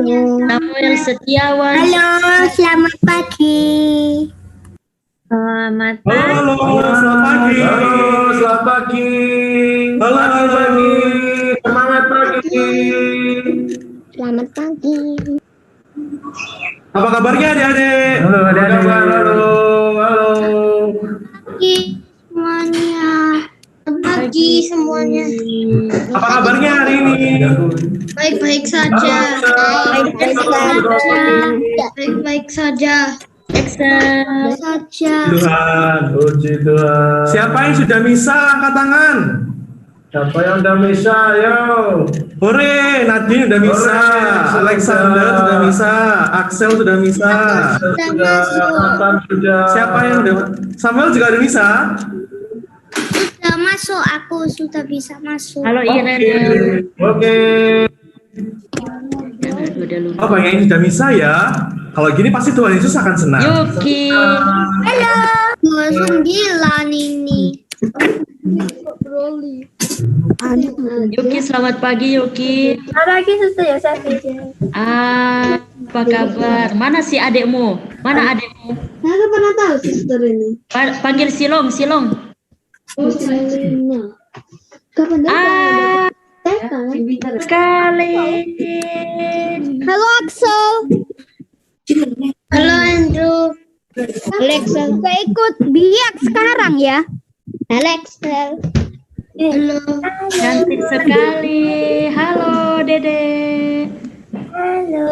Samuel Setiawan. Halo, selamat pagi. Selamat Halo, selamat pagi. Halo, selamat pagi. Halo, pagi. Semangat pagi. Selamat pagi. Apa kabarnya adik-adik? Halo, adik-adik. Halo. Pagi semuanya. Pagi semuanya. Apa kabarnya hari ini? Baik-baik saja. Baik-baik saja. Baik-baik saja. Excel. Saja. Tuhan. Puji Tuhan. Siapa yang sudah misa angkat tangan? Siapa yang udah misa? Yo. Hore, Nadine sudah misa, Hore, Alexander sudah. sudah misa, Axel sudah misa. Sudah, Nathan sudah. Siapa yang udah? Samuel juga ada misa. Sudah masuk, aku sudah bisa masuk. Halo Irene. Oke. Udah lupa. Oh, banyak yang sudah misa ya. Kalau gini pasti Tuhan Yesus akan senang. Yuki. Halo. 29 ini. Yuki, selamat pagi Yuki. Selamat pagi, Suster Yosef. Apa kabar? Mana si adekmu? Mana adekmu? Saya pernah tahu Suster ini. Panggil Silong, Silong. Kapan Sekali. Halo Axel. Halo Andrew. Alexel. Saya ikut biak sekarang ya. Alexel. Halo. Cantik sekali. Halo Dede. Halo.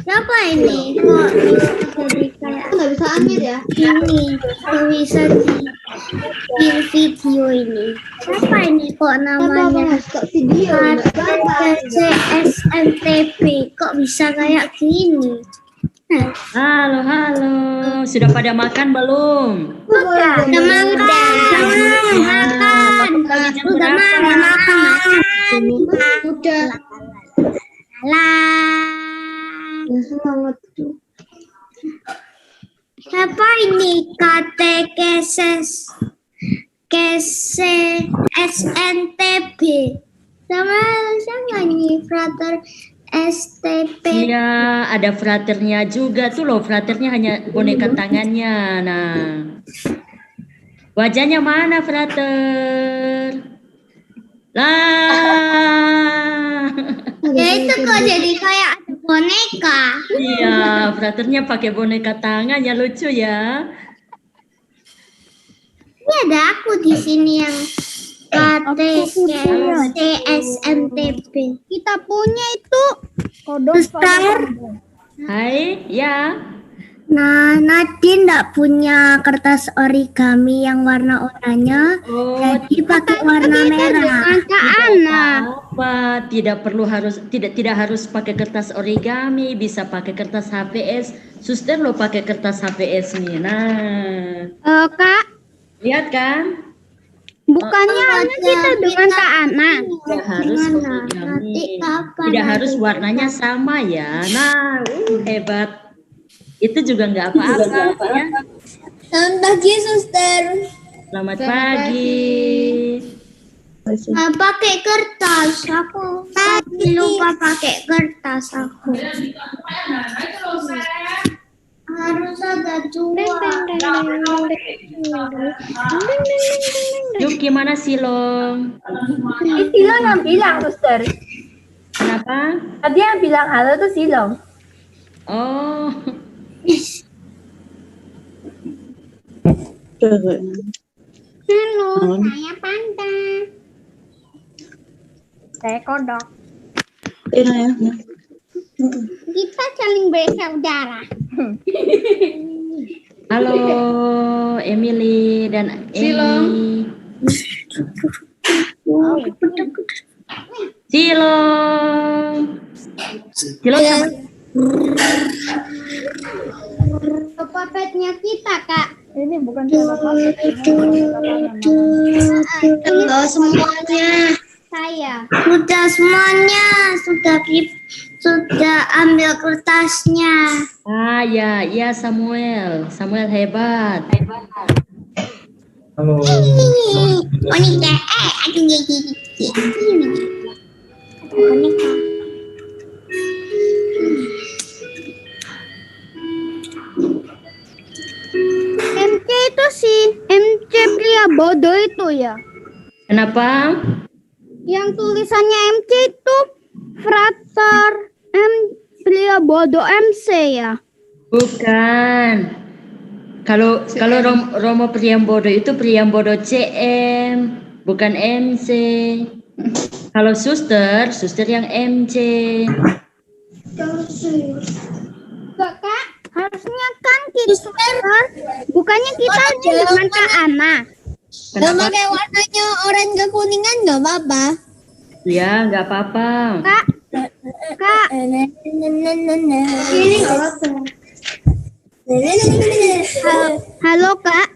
Siapa ini? Kok bisa jadi kayak nggak bisa ambil ya? Ini kok bisa di video ini. Siapa ini kok namanya? video. CSNTP. Kok bisa kayak gini? Halo, halo. Sudah pada makan belum? Udah makan. Udah makan. Udah. Semangat tuh. Siapa ini katekeses SNTB sama ini frater STP. Iya, ada fraternya juga tuh loh. Fraternya hanya boneka tangannya. Nah, wajahnya mana frater? Lah. Ya itu kok jadi kayak ada boneka. Iya, fraternya pakai boneka tangannya, lucu ya. Ini ada aku di sini yang KTSNTP. Kita punya itu kodok. Hai, ya. Nah, Nadine nggak punya kertas origami yang warna-warnanya, Oh, jadi pakai warna merah. apa? Tidak harus pakai kertas origami, bisa pakai kertas HVS. Suster lo pakai kertas HVS nih. Nah, Kak, lihat kan? bukannya hanya kita dengan Kak Ana. Tidak harus origami. Tidak harus warnanya sama ya. Nah, hebat. Itu juga nggak apa-apa ya. Selamat pagi, Suster. Selamat pagi. Pakai kertas aku. Tadi lupa pakai kertas aku. Harus ada dua. Yuk, gimana Silong? Silong yang bilang, Suster. Kenapa? Tadi yang bilang halo tuh Silong. Oh, Halo, saya Panda. Saya kodok. Kita saling bersaudara. halo Emily dan Amy. Silong. Silong sama Puppetnya kita, Kak. Ini bukan salah Halo semuanya. Saya. Sudah semuanya. Sudah ambil kertasnya. Ya Samuel. Samuel hebat. Halo. Monika. Aduh gigi. Monika. Kenapa? Yang tulisannya MC itu Frater Pria Bodoh MC ya? Bukan. Kalau Romo Priambodo itu Priambodo CM, bukan MC. Kalau suster yang MC. Kak, harusnya kan kita bukannya kita dengan Kak Ana. Kenapa? Pakai warnanya oranye ke kuningan nggak apa-apa. Ya, nggak apa-apa. Kak. Halo Kak.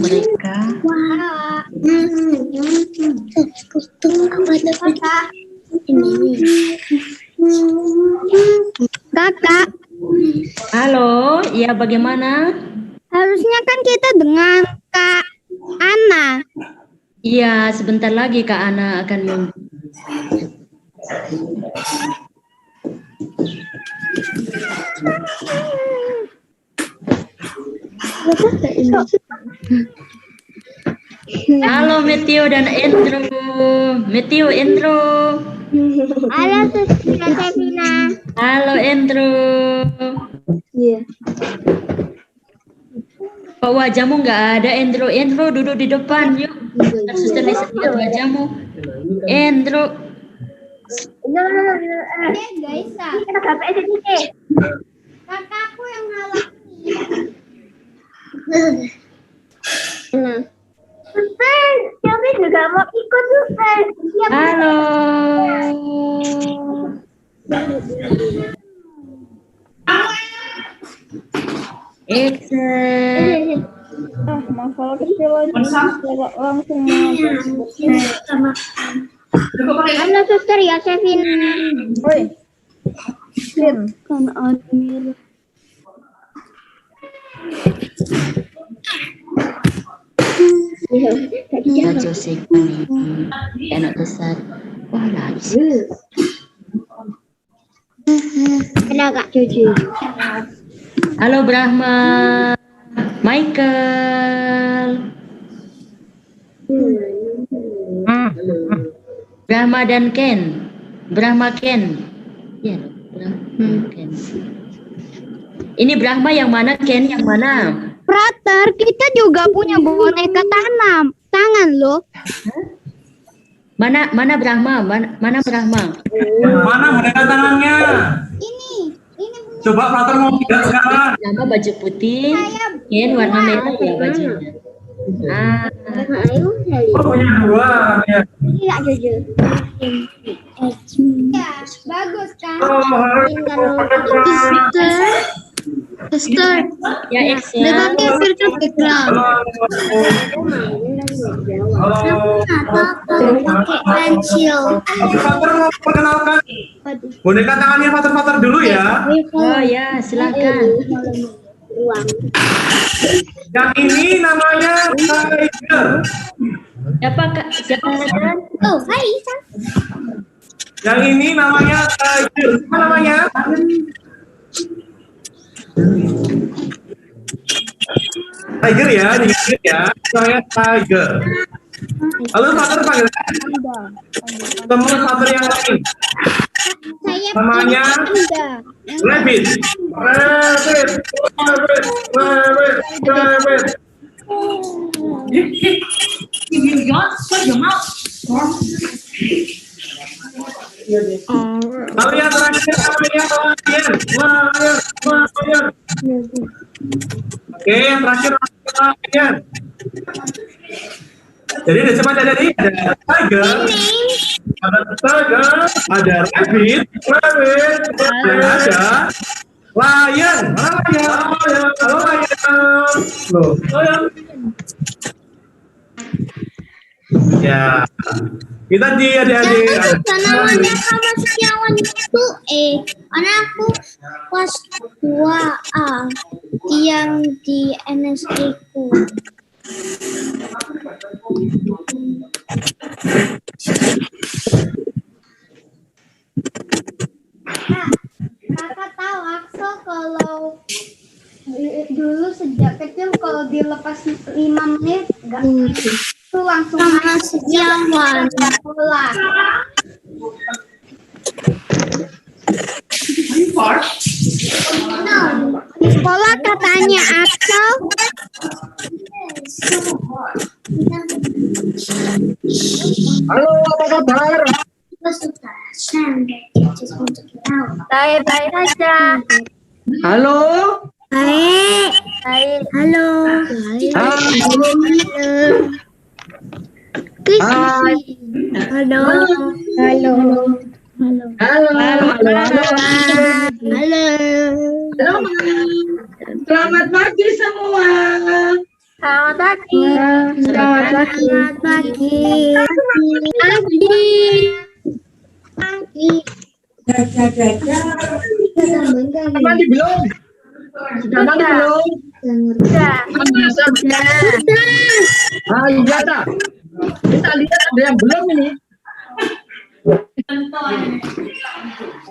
Mereka. Kakak. Halo, ya bagaimana? Harusnya kan kita dengan Kak Ana. Iya, sebentar lagi Kak Ana akan Halo Meteo dan Endro. Meteo, Endro. Halo Suster Sevina. Halo Endro. Iya. Kok wajahmu nggak ada Endro? Endro duduk di depan yuk. Suster lihat wajahmu. Endro. Guys, Kita KPS ini. kakakku yang ngalah. Suster, Shelby juga mau ikut Suster. Siap. Halo. Excel. Masalah kecil aja. Langsung Halo Suster ya Sevina. Oi. Sin. Kan Amir. Ya Jose anak besar. Wah lagi. Ada Kak Cuci. Halo Brahma. Michael. Brahma dan Ken. Brahma Ken. Ya, Brahma Ken. Ini Brahma yang mana, Ken yang mana? Frater, kita juga punya boneka tangan loh. Mana Brahma? Mana Brahma? Mana boneka tangannya? Ini punya Coba Frater mau lihat sekarang. Brahma baju putih, Ken warna merah ya bajunya. Ah, Oh, punya dua. Ya. Iya jujur. Ya, bagus kan? Oh, Suster, ya Excel. virtual background. Halo. Pakai pensil. Frater mau perkenalkan boneka tangannya Frater dulu ya. Oh ya, silakan. Uang. Yang ini namanya Tiger. Siapa Kak? Siapa Kak? Oh, hai Isa. Yang ini namanya Tiger. Apa namanya? Tiger ya, diingat ya. Saya Tiger. Lalu Frater panggil teman Frater yang lain. Saya Namanya Anda. Rabbit. Lalu yang terakhir namanya Lion. Oke, yang terakhir Lion. Jadi ada siapa ada Tiger, ada Rabbit, dan ada Lion. Halo Lion. Loh, Lion. Ya, kita di adik-adik. Namanya kamu Setiawan itu anakku kelas 2A yang di NSA ku. Kakak tahu Axel kalau dulu sejak kecil kalau dilepas 5 menit enggak itu langsung sama sejauhan bola. Di sekolah katanya Axel Halo, apa kabar? Baik-baik saja. Halo. Baik. Baik. Halo. Hai. Halo. Halo. Halo. Halo. Halo. Selamat pagi semua. Selamat pagi. Selamat pagi. Pagi. Mandi belum? Sudah mandi belum? Sudah. Ah, iya dah. Kita lihat ada yang belum ini.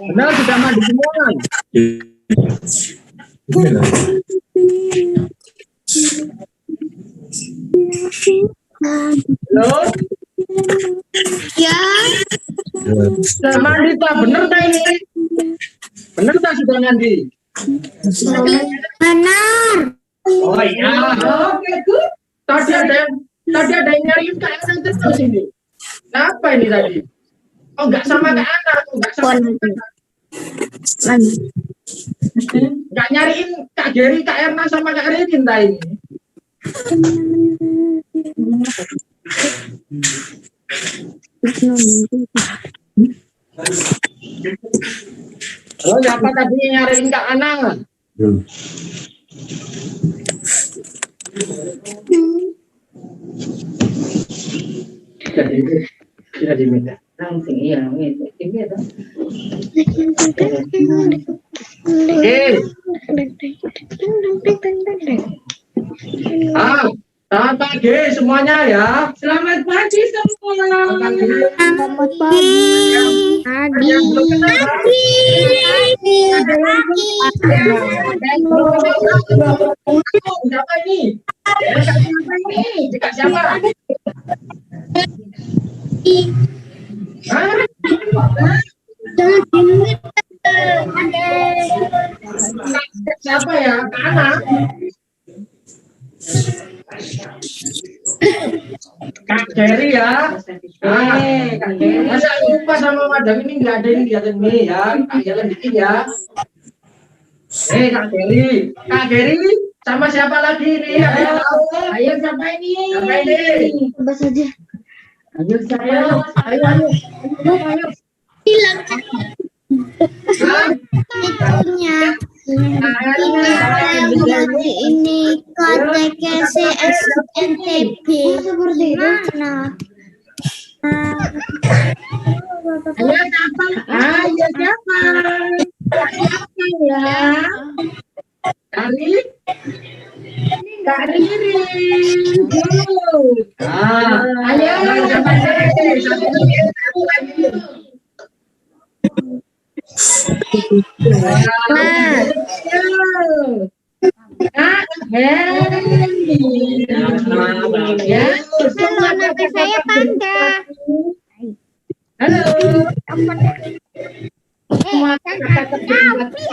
Benar sudah mandi semua. Halo? Ya. Sudah mandi tak? Bener tak ini? Bener tak sudah mandi? Benar. Oh iya. Oke, good. Tadi ada yang nyariin Kak Ana terus ini. Apa ini tadi? Oh, enggak sama Kak Ana, enggak sama. Enggak nyariin Kak Geri, Kak Erna sama Kak Renin tak ini. Oh, siapa tadi yang nyariin Kak Ana? Tidak diminta. Langsung iya, ini ada. Selamat pagi semuanya ya. Selamat pagi semua. Selamat pagi. Yang belum kenal, siapa ini? Jika siapa? Hah? Siapa ya? Kak Ana? Kak Geri ya? Kak Geri. Masa lupa sama madam ini nggak ada ini kelihatan ini ya? Kak jalan dikit ya. Kak Geri. Kak Geri sama siapa lagi ini? Ayo siapa ini? Siapa ini? Coba saja. Ayo saya. Ayo. Itunya. Ini KTKC SNTP. Seperti itu. Nah. Ayo siapa? Ayo siapa? Siapa ya? Kak Riri. Ayo siapa lagi? Halo, nama saya Panda. Halo.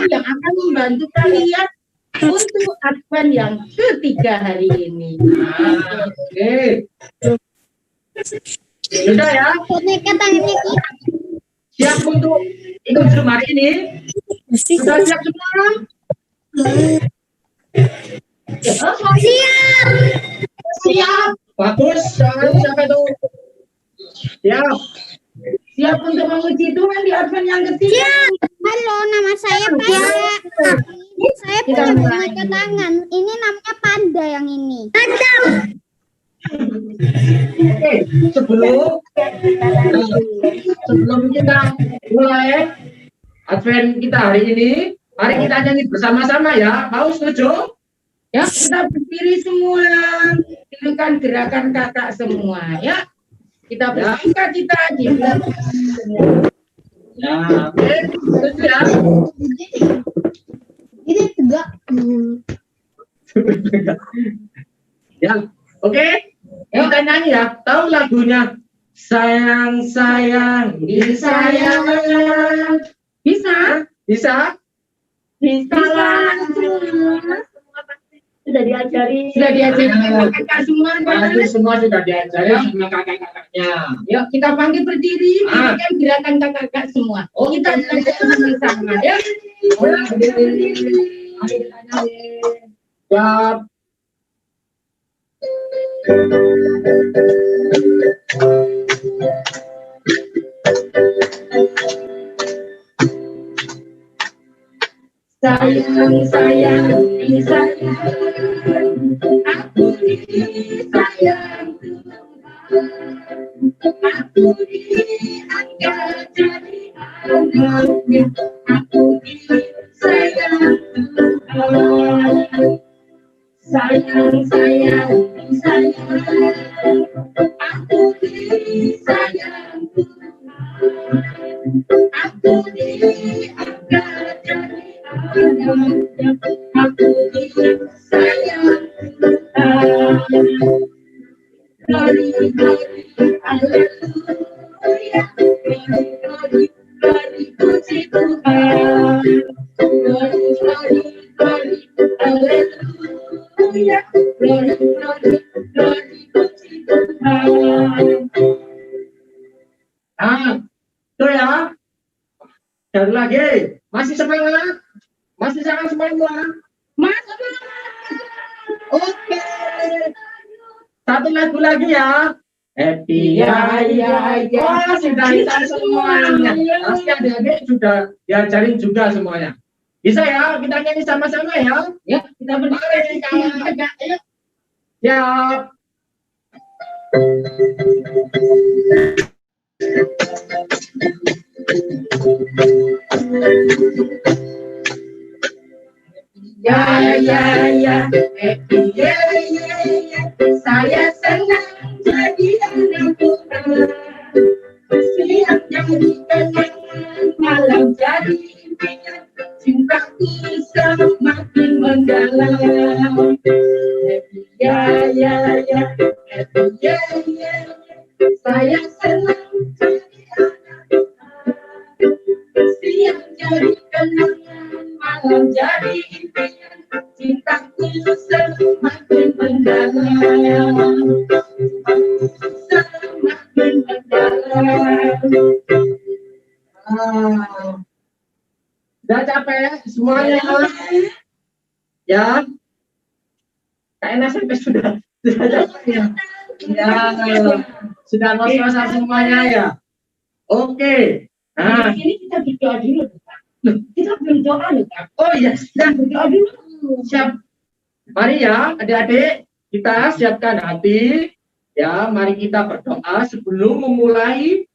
Yang akan membantu kalian untuk advent yang ketiga hari ini. Oke. Sudah ya? Boneka tangannya kita. Siap untuk ikut Zoom hari ini? Sudah siap semua? Siap. Siap. Bagus. Siapa itu? Siap. Siap untuk menguji Tuhan di advent yang ketiga. Siap. Halo, nama saya Panda. Saya punya boneka tangan. Ini namanya Panda yang ini. Panda. Oke, sebelum kita mulai advent kita hari ini, mari kita nyanyi bersama-sama ya. Mau setuju? Ya, kita berdiri semua. Silakan gerakan kakak semua ya. Kita bersuka cita di belakang semua. Ya, oke. Setuju ya? Ini tegak. Ya, oke. Kita nyanyi ya. Tahu lagunya? Sayang, sayang, disayang. Bisa? Bisa? Bisa. Sudah diajari. Sudah diajari kakak semua. Kakak semua sudah diajari sama kakak-kakaknya. Yuk kita panggil berdiri, ini kan gerakan kakak-kakak semua. Oh, Kita belajar sama-sama ya. Orang berdiri. Ayo kita nyanyi. Siap. Sayang, sayang, disayang, aku disayang Tuhan. Aku diangkat jadi anaknya, aku disayang Tuhan. Sayang, sayang, disayang, aku disayang Tuhan. Aku diangkat jadi anaknya, aku disayang Tuhan. Glory, glory, haleluya. Glory, glory, glory, puji Tuhan. Glory, glory, glory, haleluya. Glory, glory, glory, puji Tuhan. Nah, itu ya. Satu lagi. Masih semangat? Masih sangat semangat? Masuk. Oke. Satu lagu lagi ya. Happy ya ya ya. Oh, sudah bisa semuanya. Pasti adik-adik sudah diajarin juga semuanya. Bisa ya? Kita nyanyi sama-sama ya. Ya, kita berdiri kakak-kakak. Ayo. Siap. Ya, ya, ya, happy, ya, ya, ya. Saya senang jadi anak Tuhan. Siang jadi kenangan, malam jadi impian. Cintaku semakin mendalam. Happy, ya, ya, ya, happy, ya, ya, ya. Saya senang jadi anak Tuhan. Siang jadi kenangan, malam jadi impian. Cintaku semakin mendalam. Semakin mendalam. Udah capek semuanya? Ya. Kayaknya sampai sudah capek ya. Ya, sudah ngos-ngosan semuanya ya. Oke. Nah, Ini kita berdoa dulu. Loh, kita belum doa loh, Kak. oh iya, Kita berdoa dulu. siap. Mari ya, adik-adik, kita siapkan hati. Ya, mari kita berdoa sebelum memulai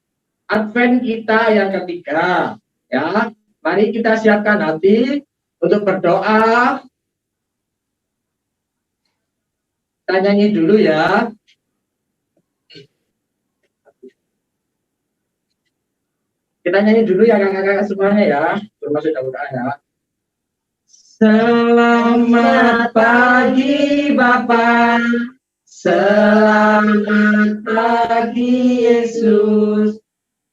Advent kita yang ketiga. Ya, mari kita siapkan hati untuk berdoa. Kita nyanyi dulu ya. Kita nyanyi dulu ya kakak-kakak semuanya ya. Termasuk doa ya. Selamat pagi Bapa, selamat pagi Yesus,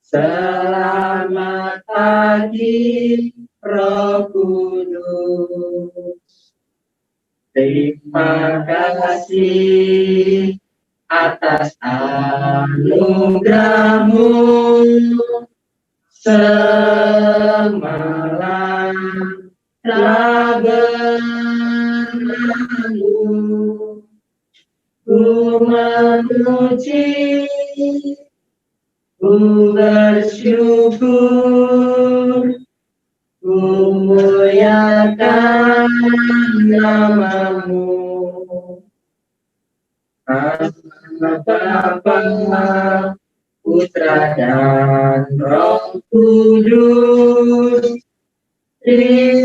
selamat pagi Roh Kudus. Terima kasih atas anugerah-Mu semalam. Telah berlalu, ku memuji, ku bersyukur, ku muliakan nama-Mu. Bapa, Putra dan Roh Kudus. Terima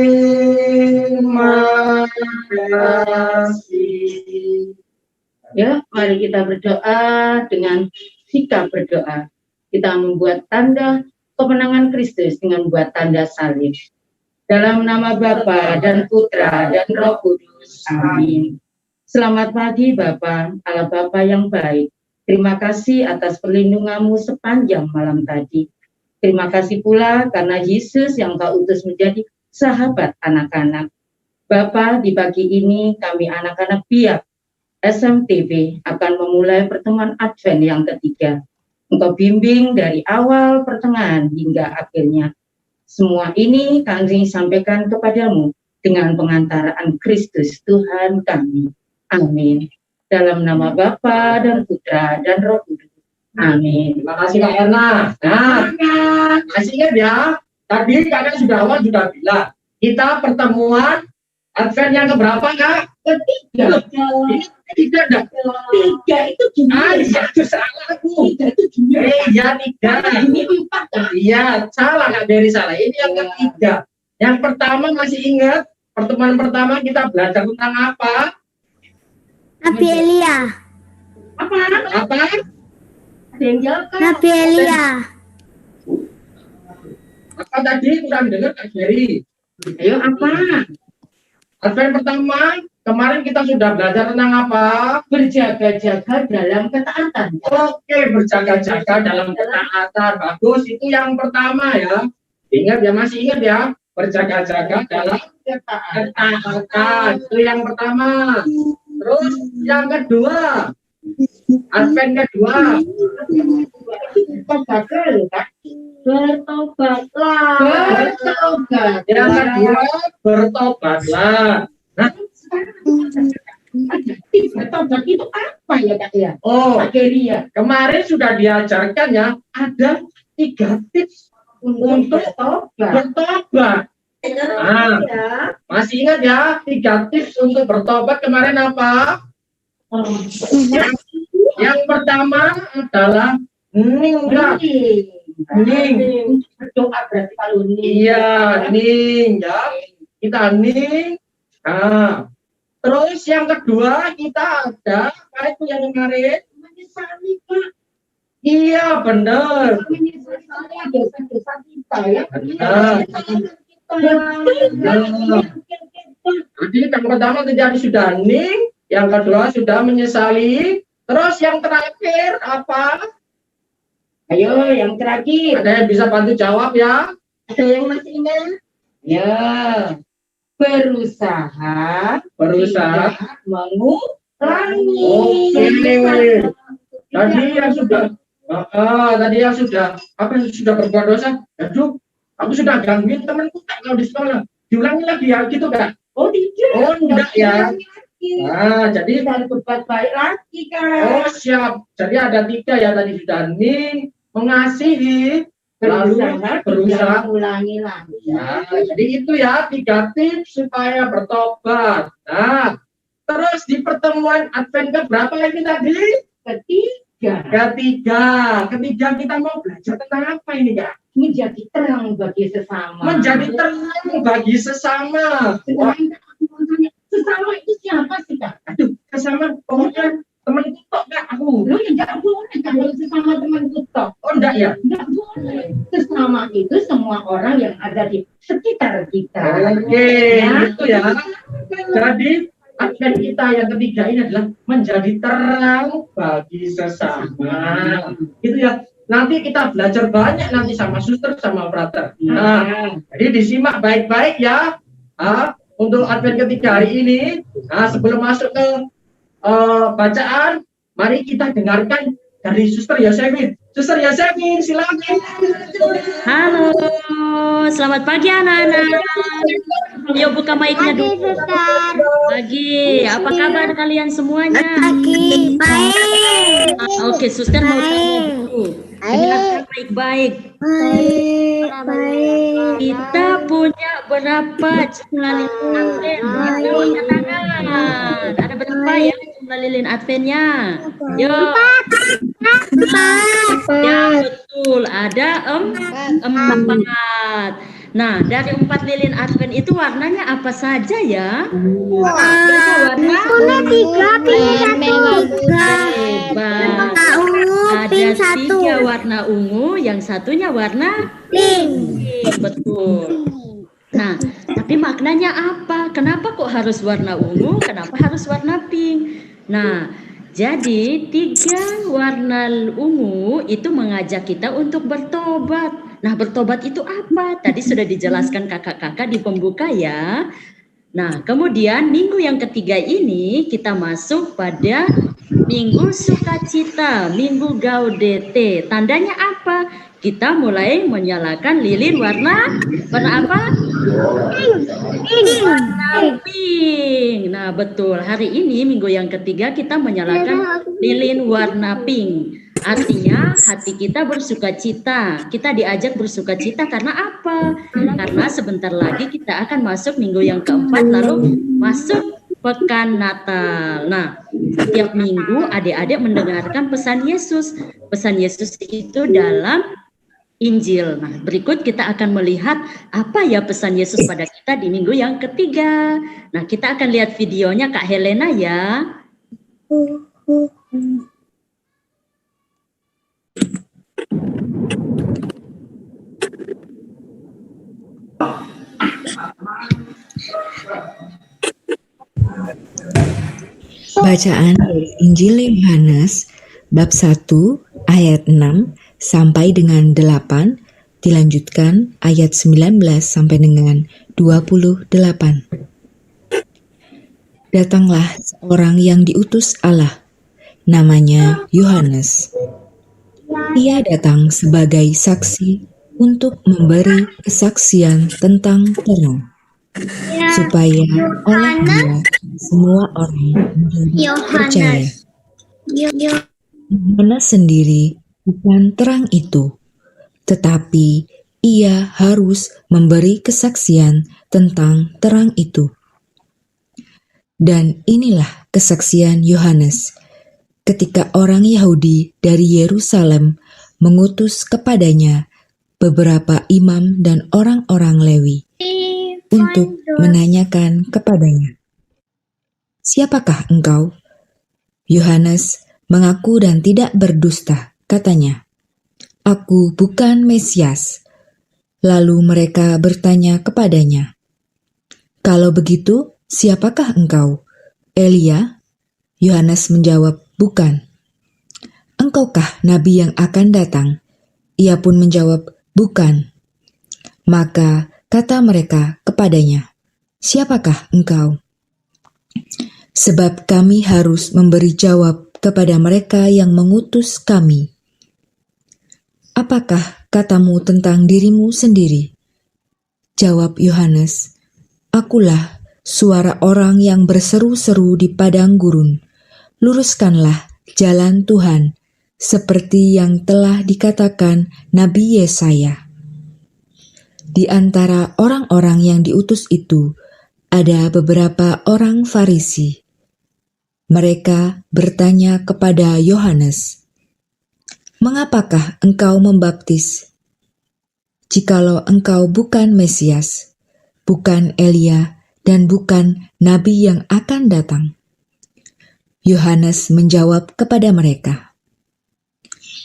kasih. Ya, mari kita berdoa dengan sikap berdoa. Kita membuat tanda kemenangan Kristus dengan buat tanda salib. Dalam nama Bapa dan Putra dan Roh Kudus. Amin. Selamat pagi Bapa, Allah Bapa yang baik. Terima kasih atas perlindungan-Mu sepanjang malam tadi. Terima kasih pula karena Yesus yang Kau utus menjadi sahabat anak-anak. Bapa, di pagi ini kami anak-anak Biak SMTV akan memulai pertemuan Advent yang ketiga. Engkau bimbing dari awal pertengahan hingga akhirnya. Semua ini kami sampaikan kepadamu dengan pengantaraan Kristus Tuhan kami. Amin. Dalam nama Bapa dan Putra dan Roh Kudus. Amin. Terima kasih Kak Erna. Nah, masih ingat ya, tadi Kak Erna sudah awal sudah bilang, kita pertemuan Advent yang keberapa Kak? Ketiga. Ini tiga enggak? Tiga itu jumlah. Iya, itu salah aku. Tiga itu jumlah. Iya, tiga. Ini 4 Kak. Iya, salah Kak Beri salah. Ini yang ketiga. Yang pertama masih ingat, pertemuan pertama kita belajar tentang apa? Nabi Elia. Apa? Ada yang jawab Kak? Nabi Elia. Apa tadi? Kurang dengar Kak Beri. Ayo apa? Advent pertama, kemarin kita sudah belajar tentang apa? Berjaga-jaga dalam ketaatan. Oke, berjaga-jaga dalam ketaatan. Bagus, itu yang pertama ya. Ingat ya, masih ingat ya? Berjaga-jaga dalam ketaatan. Itu yang pertama. Terus yang kedua, Advent kedua. Bertobatlah. Yang kedua, bertobatlah. Nah, Bertobat itu apa ya Kak ya? oh, Akhirnya kemarin sudah diajarkan ya, ada 3 tips untuk bertobat. Nah, masih ingat ya, 3 tips untuk bertobat kemarin apa? Yang pertama adalah hening. berdoa berarti kalau Iya, hening ya. Kita hening. Nah, terus yang kedua kita ada apa itu yang kemarin? menyesali Kak. Iya, benar. Menyesali dosa-dosa kita ya. Jadi yang pertama terjadi sudah hening, yang kedua sudah menyesali, terus yang terakhir apa? Ayo yang terakhir. Ada yang bisa bantu jawab ya? Ada yang masih ingat? Ya. Berusaha Berusaha. tidak mengulangi. Oke. Tadi yang sudah, tadi yang sudah, apa yang sudah berbuat dosa? Aduh, aku sudah gangguin temanku Kak, kalau di sekolah. Diulangi lagi ya, gitu Kak? Oh tidak. Oh enggak ya. Nah, jadi Kita berbuat baik lagi Kak. oh siap. Jadi ada 3 ya tadi sudah hening, mengasihi, lalu berusaha. Ulangi lagi. Nah, jadi itu ya 3 tips supaya bertobat. Nah, terus di pertemuan Advent keberapa ini tadi? Ketiga kita mau belajar tentang apa ini Kak? Menjadi terang bagi sesama. Menjadi terang bagi sesama. Wah, Sesama itu siapa sih Kak? aduh, sesama pokoknya teman tok Kak aku. Lu enggak boleh kalau sesama teman kita. Oh enggak ya? Enggak boleh. Sesama itu semua orang yang ada di sekitar kita. Oke, itu ya. Jadi Advent kita yang ketiga ini adalah menjadi terang bagi sesama. Gitu ya. Nanti kita belajar banyak nanti sama suster sama brother. Nah, jadi disimak baik-baik ya. Untuk Advent ketiga hari ini. Nah, sebelum masuk ke bacaan, mari kita dengarkan dari Suster Yosefin. Suster Yosefin, silakan. Halo, selamat pagi anak-anak. Yuk buka mic-nya Pagi, dulu. Suster. Pagi, apa kabar kalian semuanya? Pagi. Baik. Oke, suster mau tanya dulu. Dengarkan baik-baik. Baik. Kita punya berapa jumlah lilin Advent? Angkat tangan. Ada berapa ya jumlah lilin Adventnya? Yuk. Ya betul, ada 4. Nah, dari 4 lilin Advent itu warnanya apa saja ya? Warna 3, pilih 1. Hebat. Tahu, Jadi Ada satu. 3 warna ungu, yang satunya warna Pink. betul. Nah, tapi maknanya apa? Kenapa kok harus warna ungu? Kenapa harus warna pink? Nah, jadi 3 warna ungu itu mengajak kita untuk bertobat. Nah, bertobat itu apa? Tadi sudah dijelaskan kakak-kakak di pembuka ya. Nah, kemudian minggu yang ketiga ini kita masuk pada Minggu Sukacita, Minggu Gaudete. Tandanya apa? Kita mulai menyalakan lilin warna apa? Warna pink. Nah, betul. Hari ini minggu yang ketiga kita menyalakan lilin warna pink. Artinya hati kita bersukacita. Kita diajak bersukacita karena apa? Karena sebentar lagi kita akan masuk minggu yang keempat lalu masuk pekan Natal. Nah, setiap minggu adik-adik mendengarkan pesan Yesus. Pesan Yesus itu dalam Injil. Nah, berikut kita akan melihat apa ya pesan Yesus pada kita di minggu yang ketiga. Nah, kita akan lihat videonya Kak Helena ya. Bacaan dari Injil Yohanes bab 1 ayat 6 sampai dengan 8, dilanjutkan ayat 19 sampai dengan 28. Datanglah seorang yang diutus Allah, namanya Yohanes. Ia datang sebagai saksi untuk memberi kesaksian tentang terang, supaya oleh dia semua orang menjadi percaya. Yohanes sendiri bukan terang itu, tetapi ia harus memberi kesaksian tentang terang itu. Dan inilah kesaksian Yohanes ketika orang Yahudi dari Yerusalem mengutus kepadanya beberapa imam dan orang-orang Lewi untuk menanyakan kepadanya, "Siapakah engkau?" Yohanes mengaku dan tidak berdusta, katanya, "Aku bukan Mesias." Lalu mereka bertanya kepadanya, "Kalau begitu, siapakah engkau? Elia?" Yohanes menjawab, "Bukan." "Engkaukah nabi yang akan datang?" Ia pun menjawab, "Bukan." Maka kata mereka kepadanya, "Siapakah engkau?" Sebab kami harus memberi jawab kepada mereka yang mengutus kami. "Apakah katamu tentang dirimu sendiri?" Jawab Yohanes, "Akulah suara orang yang berseru-seru di padang gurun. Luruskanlah jalan Tuhan, seperti yang telah dikatakan Nabi Yesaya." Di antara orang-orang yang diutus itu, ada beberapa orang Farisi. Mereka bertanya kepada Yohanes, "Mengapakah engkau membaptis? Jikalau engkau bukan Mesias, bukan Elia, dan bukan Nabi yang akan datang." Yohanes menjawab kepada mereka,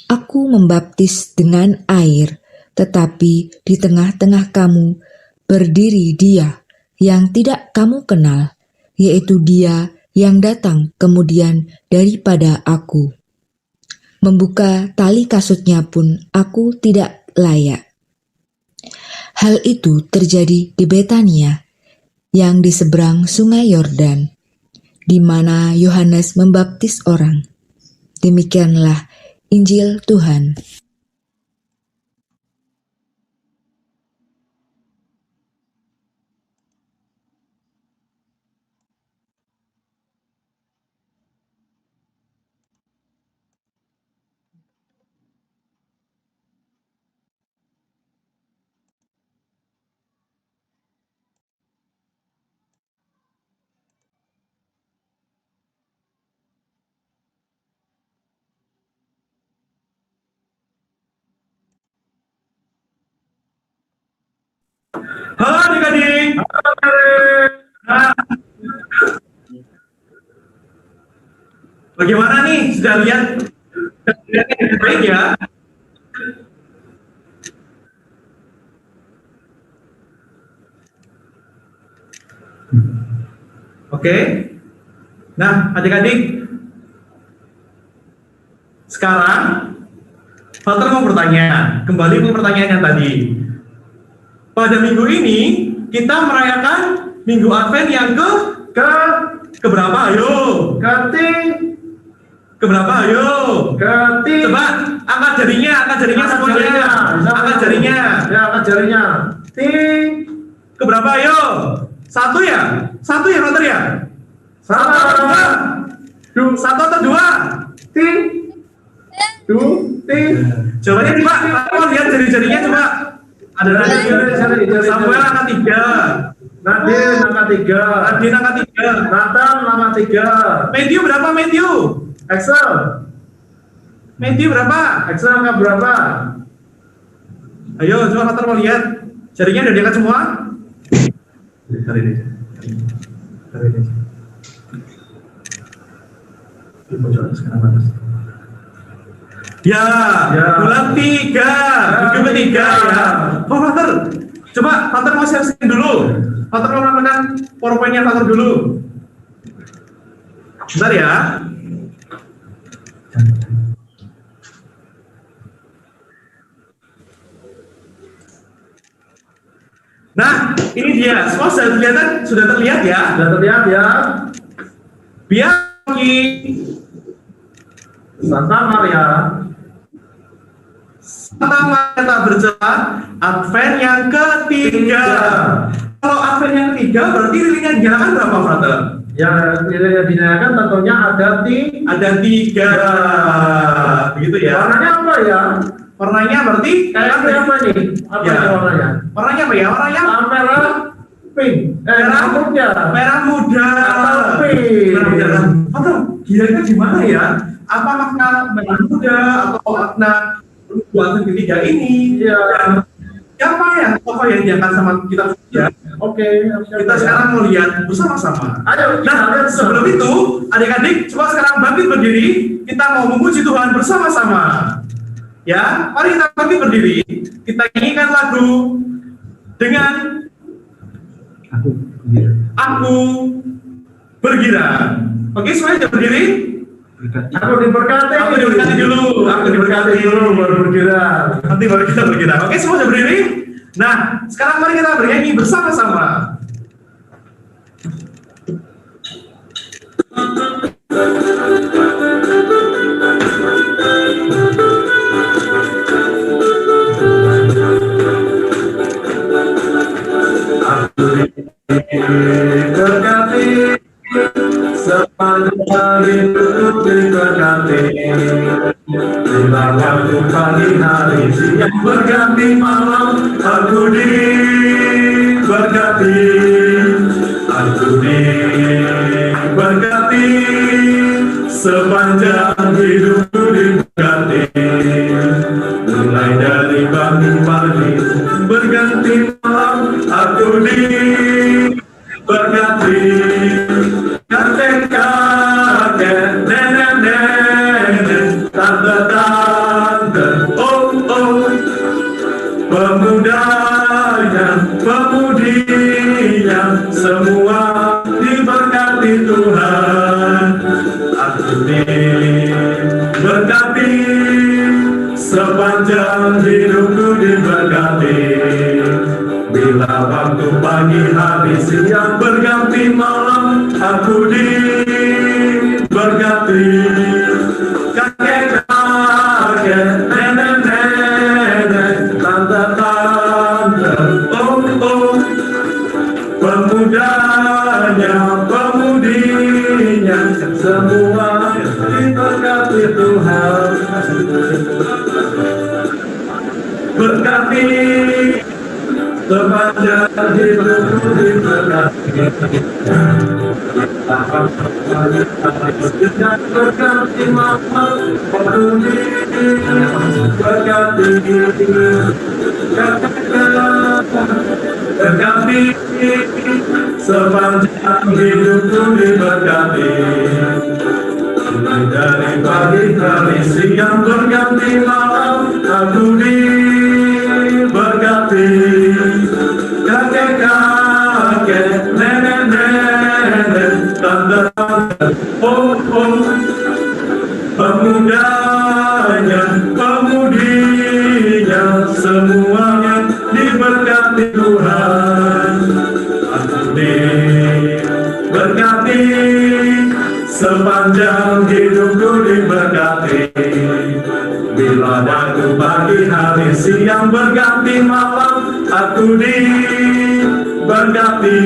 "Aku membaptis dengan air, tetapi di tengah-tengah kamu berdiri Dia yang tidak kamu kenal, yaitu Dia yang datang kemudian daripada aku. Membuka tali kasutnya pun aku tidak layak." Hal itu terjadi di Betania, yang di seberang sungai Yordan, di mana Yohanes membaptis orang. Demikianlah Injil Tuhan. Halo adik-adik. Nah, bagaimana nih? Sudah lihat Baik ya. Oke. Nah, adik-adik, sekarang Walter mau bertanya, kembali ke pertanyaan yang tadi. Pada minggu ini kita merayakan Minggu Advent yang ke berapa? Ayo. Keberapa? Ayo. Coba angkat jarinya semuanya. Angkat jarinya. Ya, angkat jarinya. Keberapa? Ayo. Satu ya, Walter ya. Satu atau dua? Jawabannya coba, kamu lihat jari-jarinya coba. Ada Samuel angka 3. Nadine angka 3. Nathan angka 3. Matthew berapa, Matthew? Excel berapa? Excel angka berapa? Ayo, coba Walter mau lihat. Jarinya udah diangkat semua? Tarik deh. Ya, bulan 3, minggu ketiga ya. Oh, Walter, coba Walter mau share screen dulu. Walter mau menekan PowerPoint-nya Walter dulu. Bentar ya. Nah, ini dia. Semua sudah terlihat ya? Sudah terlihat ya. Biar Santa Maria tak berjalan Advent yang ketiga. Kalau Advent yang ketiga berarti lilinnya dinyalakan berapa, Frater? Yang lilinnya dinyalakan tentunya ada 3. Begitu ya. Warnanya apa ya? Warnanya berarti Kayak apa nih? Apa ya. warnanya? Warnanya apa ya? Warnanya Merah pink. Merah muda. Merah muda. Atau pink. Merah muda. Frater, kira-kira gimana ya? Apa makna merah muda atau makna buatan ketiga ini? Ya. Siapa yang tokoh yang diangkat sama kita? Ya. Oke. Kita sekarang mau lihat bersama-sama. Ayo. Nah, sebelum itu, adik-adik, coba sekarang bangkit berdiri. Kita mau memuji Tuhan bersama-sama. Ya, mari kita bangkit berdiri. Kita nyanyikan lagu dengan Aku Bergira. Oke, semuanya berdiri. Aku diberkati dulu. Aku diberkati dulu, baru berkira. Nanti baru kita berkira. Oke, semua sudah berdiri. Nah, sekarang mari kita bernyanyi bersama-sama. Berkati sepanjang hidup diberkati. Bila waktu pagi hari siang berganti malam, aku diberkati. Aku diberkati sepanjang hidupku diberkati. Mulai dari pagi berganti malam, aku diberkati. Kakek-kakek, nenek-nenek, tante-tante, oh, pemudanya, pemudinya, semua diberkati Tuhan. Aku diberkati, sepanjang hidupku diberkati. Bila waktu pagi hari siang berganti malam, aku diberkati. Kakek-kakek, nenek-nenek, tante-tante, oh, pemudanya, pemudinya, semua diberkati Tuhan. Berkati sepanjang hidupku diberkati. Dan berkati malam, aku diberkati. Berkati sepanjang hidupku diberkati. Dari pagi hari siang berganti malam, aku diberkati. Kakek-kakek, nenek-nenek, tante-tante, oh, pemudanya, pemudinya, semuanya diberkati Tuhan. Aku diberkati, sepanjang hidupku diberkati. Bila waktu pagi hari siang berganti malam, aku diberkati.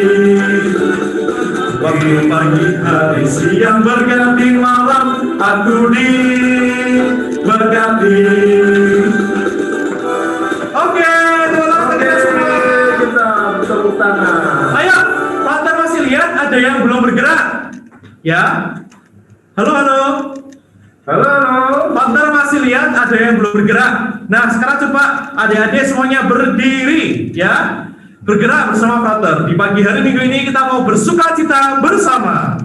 Waktu pagi hari siang berganti malam, aku diberkati. Oke, kita tepuk tangan. Ayo, Pater masih lihat ada yang belum bergerak? Ya. Halo. Pater masih lihat ada yang belum bergerak. Nah, sekarang coba adik-adik semuanya berdiri, ya. Bergerak bersama Pater. Di pagi hari Minggu ini kita mau bersuka cita bersama.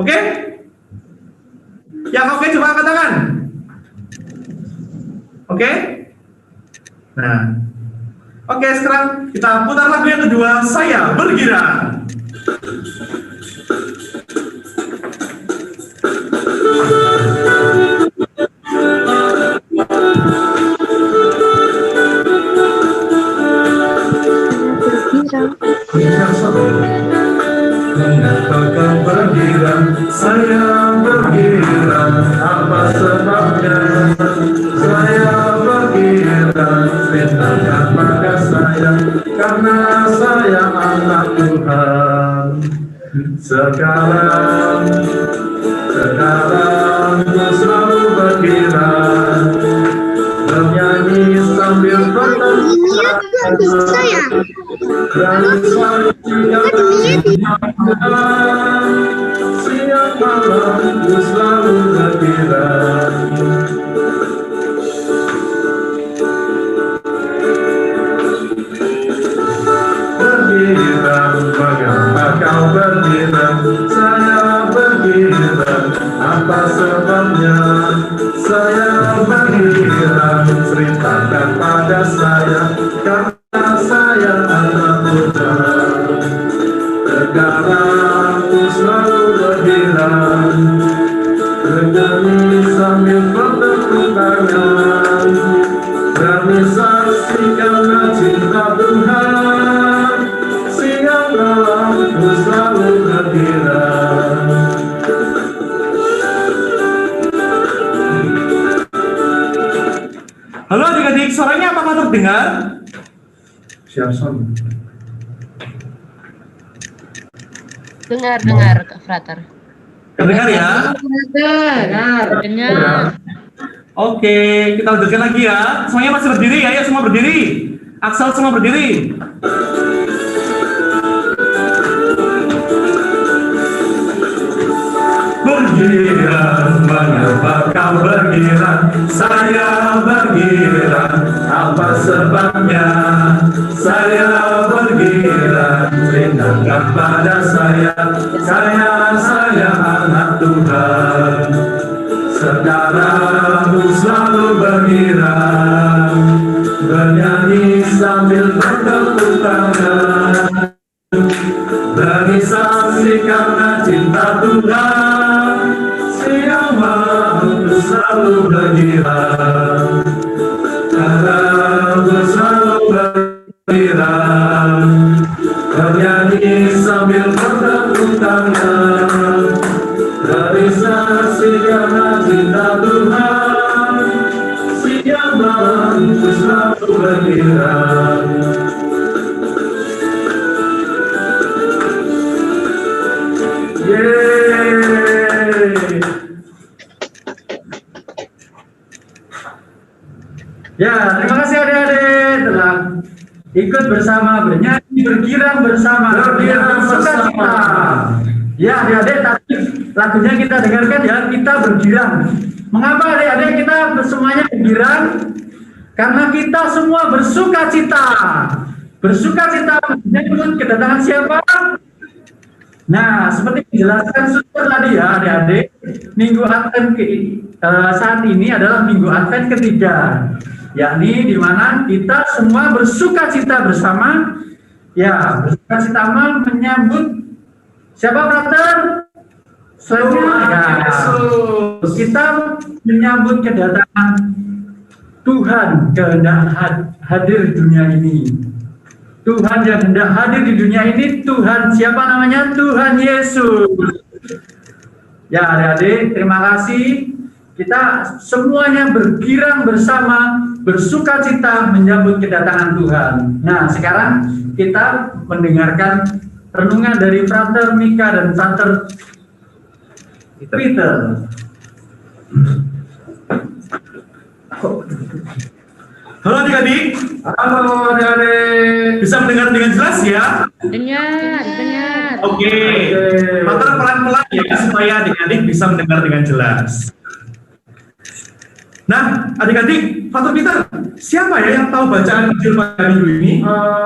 Oke? Yang oke coba angkat tangan. Oke? Nah. Oke, sekarang kita putar lagu yang kedua, Saya Bergira. Mengapa kau bergira? Saya bergira. Apa sebabnya? Saya bergira. Bentangkan pada saya, karena saya anak Tuhan. Sekarang ku selalu bergira, bernyanyi sambil bertengkar. Siang malam ku selalu bergira. Bergira, mengapa kau bergira? Saya bergira, apa sebabnya? Saya bergira, ceritakan pada saya, karena saya anak Tuhan. Sekarang ku selalu bergira, bernyanyi sambil bertepuk tangan, berani saksi karena cinta Tuhan. Siang malam ku selalu bergira. Halo adik-adik, suaranya apakah terdengar? Siapson. Dengar, Kak Frater. Terdengar ya? Dengar. Oke, kita lanjutkan lagi ya. Semuanya masih berdiri ya, semua berdiri. Aksel semua berdiri. Bergira, mengapa kau bergira? Saya bergira, apa sebabnya? Saya bergira, bentangkan pada saya, saya anak Tuhan. Sekarang ku selalu bergira, bernyanyi sambil bertepuk tangan, bagi saksi karena cinta Tuhan. Siang malam ku selalu bergira, sekarang ku selalu bergira, bernyanyi sambil bertepuk tangan, bagi saksi karena cinta Tuhan. Siang malam ku selalu bergira. Ya, terima kasih adik-adik telah ikut bersama, bernyanyi, bergirang bersama, bersama. Ya, adik-adik, tadi lagunya kita dengarkan ya, kita bergirang. Mengapa adik-adik kita semuanya bergirang? Karena kita semua bersuka cita. Bersuka cita menyambut kedatangan siapa? Nah, seperti dijelaskan sudah tadi ya adik-adik, Minggu Advent saat ini adalah Minggu Advent ketiga, yakni di mana kita semua bersuka cita bersama, ya bersuka cita menyambut siapa brother? Semua Yesus. Kita menyambut kedatangan Tuhan kehendak hadir di dunia ini. Tuhan yang hendak hadir di dunia ini, Tuhan siapa namanya? Tuhan Yesus. Ya adik-adik, terima kasih. Kita semuanya bergirang bersama, bersuka cita menyambut kedatangan Tuhan. Nah, sekarang kita mendengarkan renungan dari Frater Mika dan Frater Peter. Halo adik-adik. Halo adik-adik. Bisa mendengar dengan jelas ya? Dengar. Oke. Frater pelan-pelan ya supaya adik-adik bisa mendengar dengan jelas. Nah, adik-adik, Frater Peter, siapa ya yang tahu bacaan Injil pada minggu ini?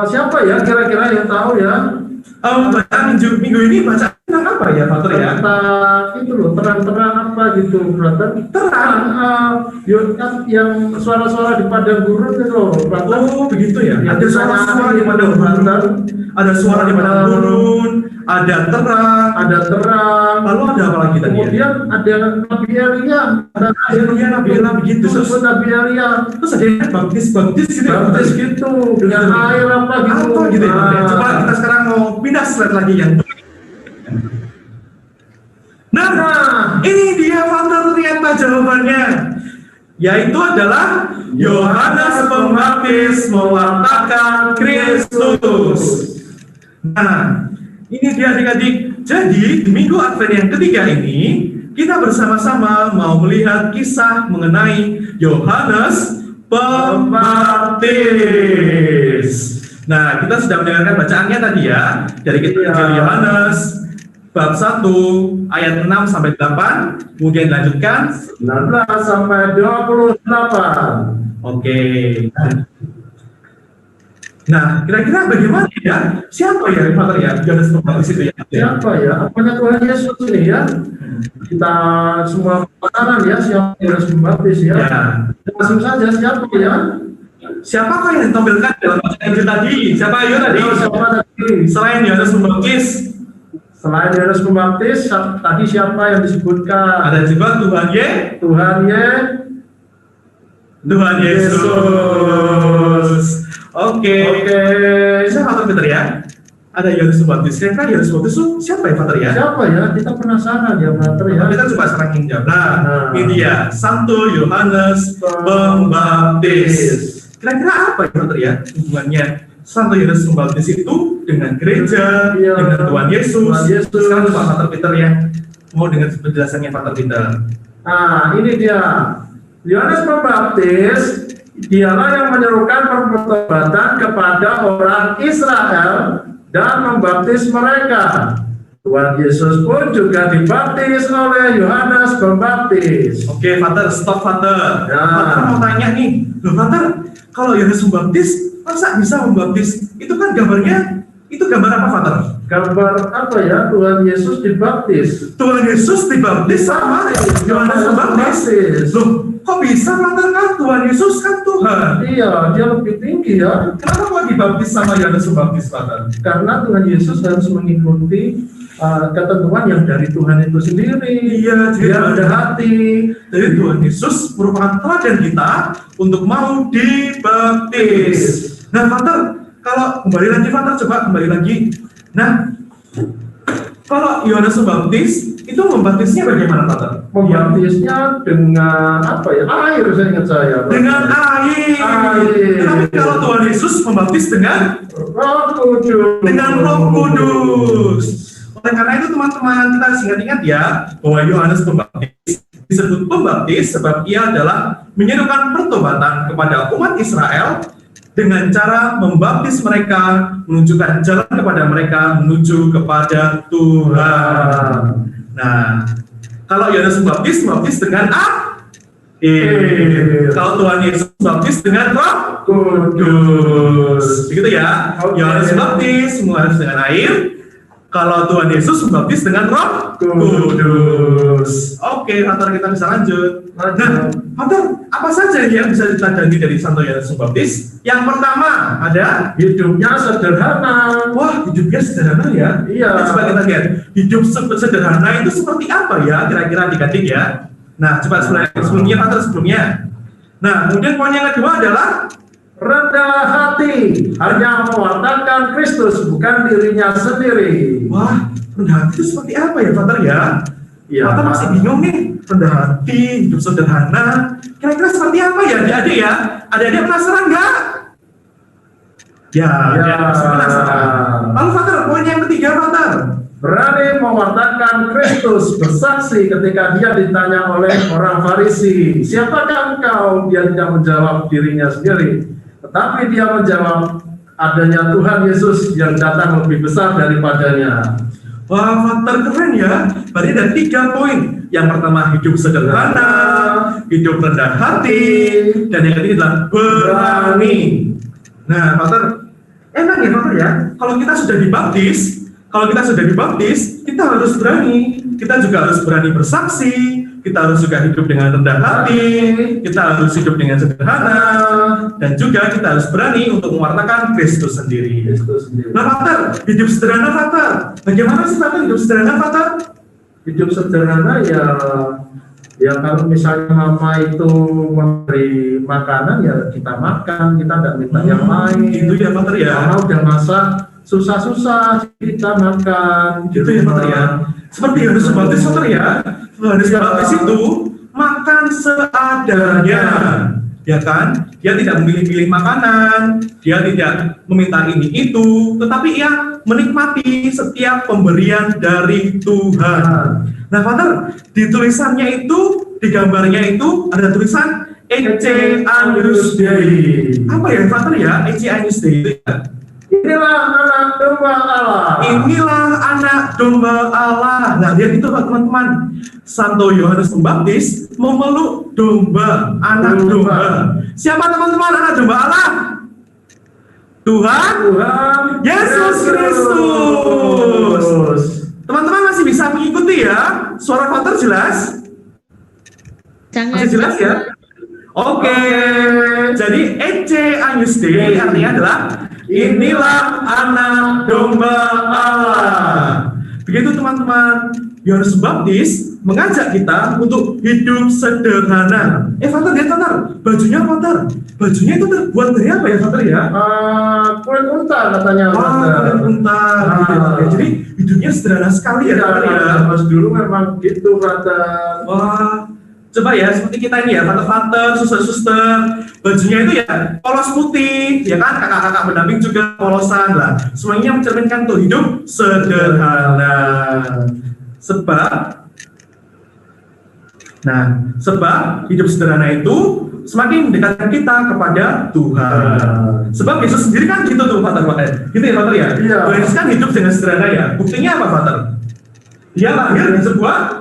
Siapa ya kira-kira yang tahu ya? Bacaan Injil minggu ini bacaan tentang apa ya, Frater ya? Tentang itu loh, terang-terang apa gitu, brother? Terang. Yang suara-suara di padang gurun itu loh, brother. Oh, begitu ya? Yang Ada suara-suara di padang gurun. Ada suara di padang gurun. Ada terang. Lalu ada apa lagi tadi? Kemudian ada Nabi Elia. Nabi Elia begitu. Terus Nabi Elia. Terus ada yang baptis gitu. Baptis gitu dengan air apa gitu. Apa gitu ya? Coba kita sekarang mau pindah slide lagi yang. Nah, ini dia Frater ternyata jawabannya. Yaitu adalah Yohanes Pembaptis mewartakan Kristus. Nah, ini dia adik-adik. Jadi, di Minggu Advent yang ketiga ini, kita bersama-sama mau melihat kisah mengenai Yohanes Pembaptis. Nah, kita sudah mendengarkan bacaannya tadi ya, dari kitab Injil Yohanes bab 1 ayat 6 sampai 8, kemudian dilanjutkan 19 sampai 28. Oke. Nah, kira-kira bagaimana ya? Siapa ya Frater ya? Yohanes Pembaptis itu ya? Siapa ya? Apanya Tuhan Yesus ini ya? Kita semua penasaran ya siapa Yohanes Pembaptis ya? Langsung saja siapa ya? Siapakah yang ditampilkan dalam bacaan Injil tadi? Siapa ayo tadi? Siapa tadi? Selain Yohanes Pembaptis. Selain Yohanes Pembaptis, tadi siapa yang disebutkan? Ada juga Tuhan Yesus. Oke. Saya Frater Peter ya. Ada Yohanes Pembaptis. Kira-kira Yohanes Pembaptis itu siapa ya Frater ya? Siapa ya? Kita penasaran ya Frater ya. Kita coba sekarang jawab. Nah, ini dia Santo Yohanes Pembaptis. Kira-kira apa ya Frater ya hubungannya Santo Yohanes Pembaptis itu dengan gereja, dengan Tuhan Yesus? Sekarang coba Frater Peter ya, mau dengar penjelasannya Frater Peter. Nah, ini dia. Yohanes Pembaptis, dialah yang menyerukan pertobatan kepada orang Israel dan membaptis mereka. Tuhan Yesus pun juga dibaptis oleh Yohanes Pembaptis. Oke, Frater, stop Frater. Ya. Frater mau tanya nih, loh Frater, kalau Yohanes Pembaptis, masa bisa membaptis? Itu kan gambarnya, itu gambar apa Frater? Gambar apa ya? Tuhan Yesus dibaptis. Tuhan Yesus dibaptis sama Yohanes Pembaptis. Loh, kok bisa Frater kan? Tuhan Yesus kan Tuhan. Iya, dia lebih tinggi ya. Kenapa kok dibaptis sama Yohanes Pembaptis Frater? Karena Tuhan Yesus harus mengikuti ketentuan yang dari Tuhan itu sendiri. Iya, dia ada hati. Jadi Tuhan Yesus merupakan teladan kita untuk mau dibaptis. Nah, Frater, kalau kembali lagi Frater, coba kembali lagi. Nah, kalau Yohanes Pembaptis itu membaptisnya bagaimana Frater? Membaptisnya dengan apa ya? Air, saya ingat saya. Dengan air. Tapi kalau Tuhan Yesus membaptis dengan Roh Kudus. Dengan Roh Kudus. Oleh karena itu teman-teman kita ingat-ingat ya bahwa Yohanes Pembaptis disebut pembaptis sebab ia adalah menyerukan pertobatan kepada umat Israel dengan cara membaptis mereka, menunjukkan jalan kepada mereka menuju kepada Tuhan. Nah, kalau Yohanes Pembaptis dengan air. Kalau Tuhan Yesus baptis dengan Roh Kudus. Begitu ya. Yohanes Pembaptis dengan air. Kalau Tuhan Yesus membaptis dengan Roh Kudus. Oke, Father, kita bisa lanjut. Nah, Father, apa saja yang bisa diteladani dari Santo Yohanes Pembaptis? Yang pertama ada Hidupnya sederhana. wah, hidupnya sederhana ya. Iya. Nah, coba kita lihat, hidup sederhana itu seperti apa ya kira-kira adik-adik ya? Nah, coba sebelumnya, Father, sebelumnya. Nah, kemudian poin yang kedua adalah Rendah hati, hanya mewartakan Kristus, bukan dirinya sendiri. wah, rendah hati itu seperti apa ya, Father ya? Iya. Father masih bingung nih, rendah hati, hidup sederhana. Kira-kira seperti apa ya, adik-adik ya? Adik-adik penasaran nggak? Ya, adik-adik pasti penasaran. Lalu Father, poin yang ketiga, Father. Berani mewartakan Kristus, bersaksi ketika dia ditanya oleh orang Farisi, siapakah engkau? Dia tidak menjawab dirinya sendiri, tetapi dia menjawab adanya Tuhan Yesus yang datang lebih besar daripadanya. Wah, Father keren ya. Berarti ada 3 poin. Yang pertama hidup sederhana, hidup rendah hati, dan yang ketiga adalah berani. Nah, Father, enak ya Father ya. Kalau kita sudah dibaptis, kita harus berani. Kita juga harus berani bersaksi. Kita harus juga hidup dengan rendah hati. Kita harus hidup dengan sederhana. Dan juga kita harus berani untuk mewartakan Kristus sendiri. Nah, Father, hidup sederhana, Father. Bagaimana sih, Father, hidup sederhana, Father? Hidup sederhana ya kalau misalnya mama itu memberi makanan ya kita makan, kita tidak minta yang lain. Gitu ya, Father ya. Mama udah masak susah-susah kita makan. Gitu ya, Father ya. Seperti Yohanes Pembaptis, Father ya. Yohanes Pembaptis itu makan seadanya, ya kan? Dia tidak memilih-pilih makanan, dia tidak meminta ini itu, tetapi ia menikmati setiap pemberian dari Tuhan. Nah, Father, di tulisannya itu, di gambarnya itu ada tulisan Ecce Agnus Dei. Apa ya, Father ya? Ecce Agnus Dei itu ya? Inilah anak domba Allah. Inilah anak domba Allah. Nah, lihat itu Pak teman-teman. Santo Yohanes Pembaptis memeluk domba, anak domba. Siapa teman-teman anak domba Allah? Tuhan Yesus Kristus. Teman-teman masih bisa mengikuti ya? Suara Father jelas? Masih jelas ya? Oke. Jadi Ecce Agnus Dei artinya adalah inilah anak domba Allah. Begitu teman-teman, Yohanes Pembaptis mengajak kita untuk hidup sederhana. Father, lihat Father, bajunya Father. Bajunya itu terbuat dari apa ya Father ya? Kulit unta katanya. Kulit unta. Gitu. Jadi hidupnya sederhana sekali ya Father ya. Mas dulu memang gitu Father. Wah. Coba ya, seperti kita ini ya, Father, suster-suster, bajunya itu ya polos putih, ya kan, kakak-kakak pendamping juga polosan lah. Semuanya mencerminkan tuh hidup sederhana. Sebab hidup sederhana itu semakin mendekatkan kita kepada Tuhan. Sebab Yesus sendiri kan gitu tuh, Father. Gitu ya, Father ya? Iya. Yesus kan hidup dengan sederhana ya. Buktinya apa, Father? Dia lahir di sebuah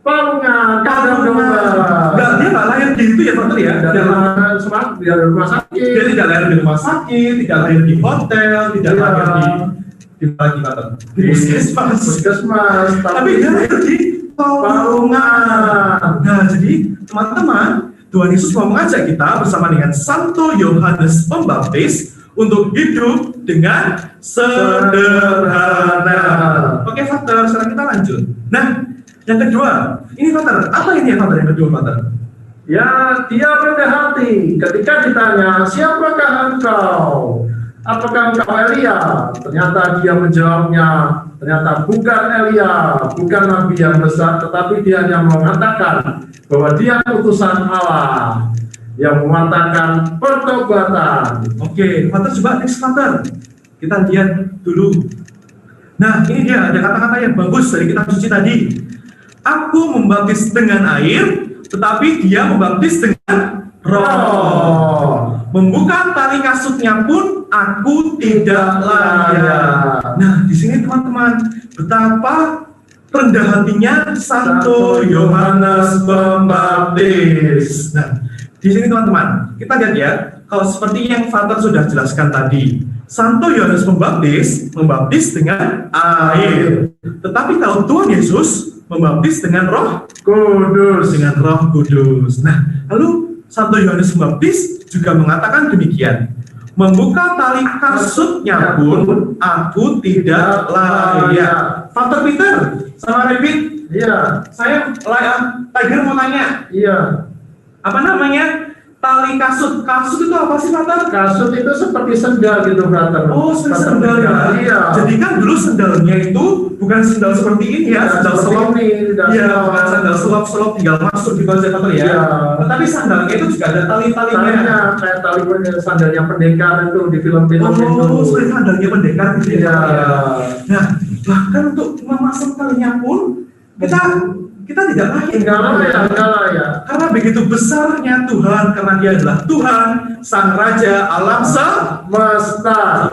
palungan. Dia nggak lahir di itu ya, Father ya? Dia di rumah sakit. Dia tidak lahir di rumah sakit, tidak lahir di hotel, tidak lahir di lagi, Father. Di puskesmas. Tapi dia lahir di palungan. Nah, jadi teman-teman, Tuhan Yesus mau mengajak kita bersama dengan Santo Yohanes Pembaptis untuk hidup dengan sederhana. Oke, Father, sekarang kita lanjut. Nah, yang kedua, ini Father, apa ini ya Father yang kedua, Father? Ya, dia rendah hati ketika ditanya, siapakah engkau? Apakah engkau Elia? Ternyata dia menjawabnya, ternyata bukan Elia, bukan Nabi yang besar, tetapi dia hanya mengatakan bahwa dia utusan Allah yang mengatakan pertobatan. Oke, Father, coba next Father. Kita lihat dulu. Nah, ini dia, ada kata-kata yang bagus dari kitab suci tadi. Aku membaptis dengan air, tetapi dia membaptis dengan Roh. Membuka tali kasutnya pun aku tidak layak. Nah, di sini teman-teman, betapa rendah hatinya Santo Yohanes Pembaptis. Nah, di sini teman-teman, kita lihat ya, kalau seperti yang Father sudah jelaskan tadi, Santo Yohanes Pembaptis membaptis dengan air. Tetapi kalau Tuhan Yesus membaptis dengan Roh Kudus, Nah, lalu Santo Yohanes Pembaptis juga mengatakan demikian. Membuka tali kasutnya pun aku tidak layak. Father Peter sama David, iya. Saya Tiger mau tanya, iya. Apa namanya? Tali kasut. Kasut itu apa sih, Father? Kasut itu seperti sendal gitu, Brother. Oh, sendal ya. Iya. Jadi kan dulu sendalnya itu bukan sendal seperti ini ya, sendal selop. Iya, bukan sandal selop tinggal masuk gitu aja, Father ya. Iya. Tetapi sandalnya itu juga ada tali-talinya. Kayak tali sandalnya pendekar itu di film-film itu. Oh, seperti sandalnya pendekar gitu ya. Nah, bahkan untuk memasang talinya pun kita tidak layak. Karena begitu besarnya Tuhan, karena Dia adalah Tuhan, Sang Raja alam semesta.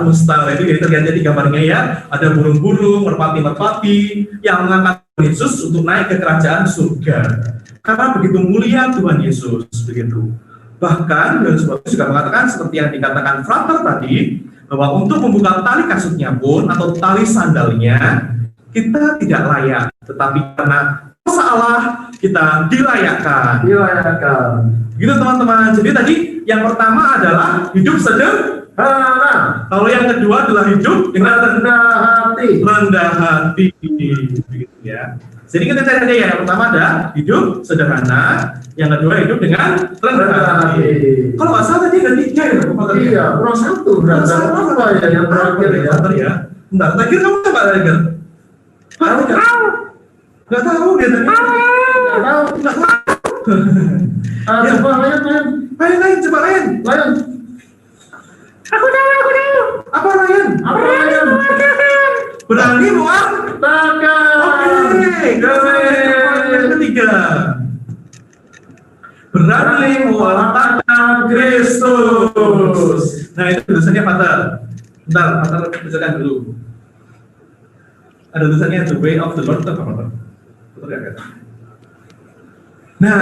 Itu terlihat di gambarnya ya. Ada burung-burung, merpati-merpati yang mengangkat Yesus untuk naik ke kerajaan surga. Karena begitu mulia Tuhan Yesus, begitu. Bahkan Yohanes Pembaptis juga mengatakan seperti yang dikatakan Frater tadi, bahwa untuk membuka tali kasutnya pun atau tali sandalnya kita tidak layak, tetapi karena Allah kita dilayakkan. Gitu teman-teman. Jadi tadi yang pertama adalah hidup sederhana. Kalau yang kedua adalah hidup dengan rendah hati. Begitu ya. Jadi kita cari aja ya. Yang pertama ada hidup sederhana, yang kedua hidup dengan rendah hati. Kalau nggak salah tadi ada 3 ya. Iya, kurang 1. Apa ya yang terakhir ya? Bentar, terakhir kamu coba terakhir. Nggak tahu dia tadi. Nggak tahu. Coba lain, coba lain. Aku tahu. Apa lain? Berani mengatakan. Oke, yang ketiga. Berani mengatakan Kristus. Nah, itu tulisannya Father. Bentar, Father tulisankan dulu. Ada tulisannya The Way of the Lord itu apa? Nah,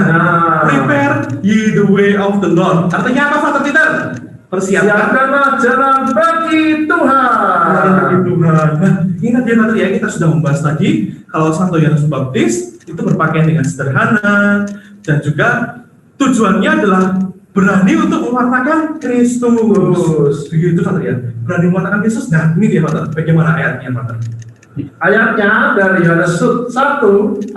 prepare ye the way of the Lord. Artinya apa, Father Peter? Persiapkanlah jalan bagi Tuhan. Nah, ingat ya, Father ya, kita sudah membahas tadi kalau Santo Yohanes Pembaptis itu berpakaian dengan sederhana dan juga tujuannya adalah berani untuk mewartakan Kristus. Begitu, Father ya. Berani mewartakan Kristus. Nah, ini dia, Father. Bagaimana ayatnya, Father? Ayatnya dari Yohanes 1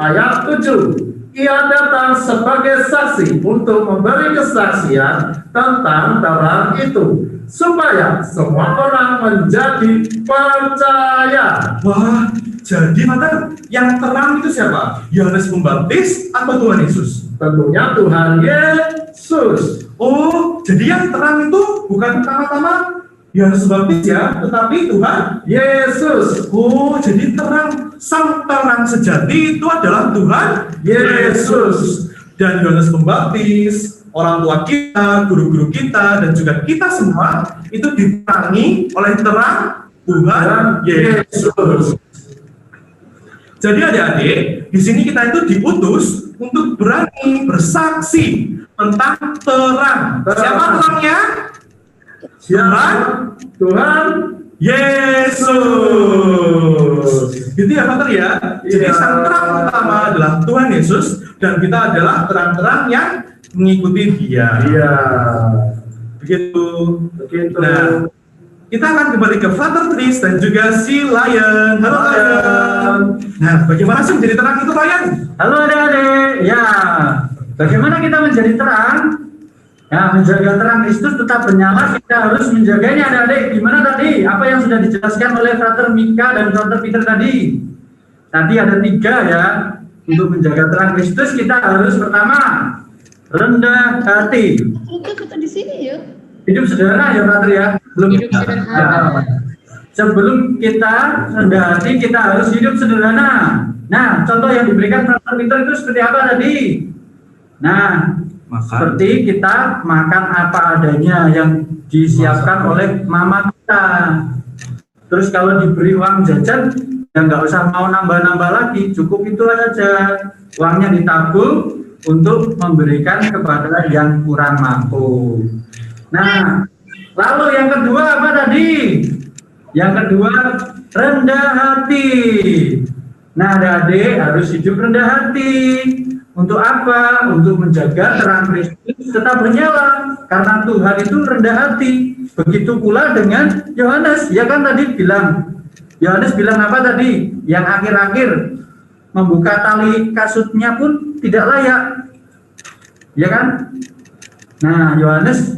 ayat 7. Ia datang sebagai saksi untuk memberi kesaksian tentang terang itu, supaya semua orang menjadi percaya. Wah, jadi Father, yang terang itu siapa? Yohanes Pembaptis atau Tuhan Yesus? Tentunya Tuhan Yesus. Oh, jadi yang terang itu bukan pertama-tama Yohanes Pembaptis ya, tetapi Tuhan Yesus. Oh, jadi terang, sang terang sejati itu adalah Tuhan Yesus. Dan Yohanes Pembaptis, orang tua kita, guru-guru kita, dan juga kita semua itu diterangi oleh terang Tuhan Yesus. Jadi adik-adik, di sini kita itu diutus untuk berani bersaksi tentang terang. Siapa terangnya? Tuhan Yesus. Gitu ya, Father ya. Jadi sang terang pertama adalah Tuhan Yesus, dan kita adalah terang-terang yang mengikuti Dia. Iya. Begitu. Nah, kita akan kembali ke Father Tris dan juga si Lion. Halo Lion. Nah, bagaimana sih menjadi terang itu, Lion? Halo adik-adik. Ya, bagaimana kita menjadi terang? Ya, menjaga terang Kristus tetap menyala, kita harus menjaganya, adik-adik. Gimana tadi? Apa yang sudah dijelaskan oleh Frater Mika dan Frater Peter tadi? Tadi ada 3 ya. Untuk menjaga terang Kristus kita harus pertama rendah hati. Kita di sini ya. Hidup sederhana ya, Frater ya. Sebelum kita rendah hati, kita harus hidup sederhana. Nah, contoh yang diberikan Frater Peter itu seperti apa tadi? Nah, seperti kita makan apa adanya yang disiapkan oleh mama kita. Terus kalau diberi uang jajan, ya nggak usah mau nambah-nambah lagi, cukup itu saja. Uangnya ditabung untuk memberikan kepada yang kurang mampu. Nah, Lalu yang kedua apa tadi? Yang kedua, rendah hati. Nah, adik-adik harus hidup rendah hati. Untuk apa? Untuk menjaga terang Kristus tetap bernyala. Karena Tuhan itu rendah hati. Begitu pula dengan Yohanes. Ya kan tadi bilang. Yohanes bilang apa tadi? Yang akhir-akhir membuka tali kasutnya pun tidak layak. Ya kan? Nah, Yohanes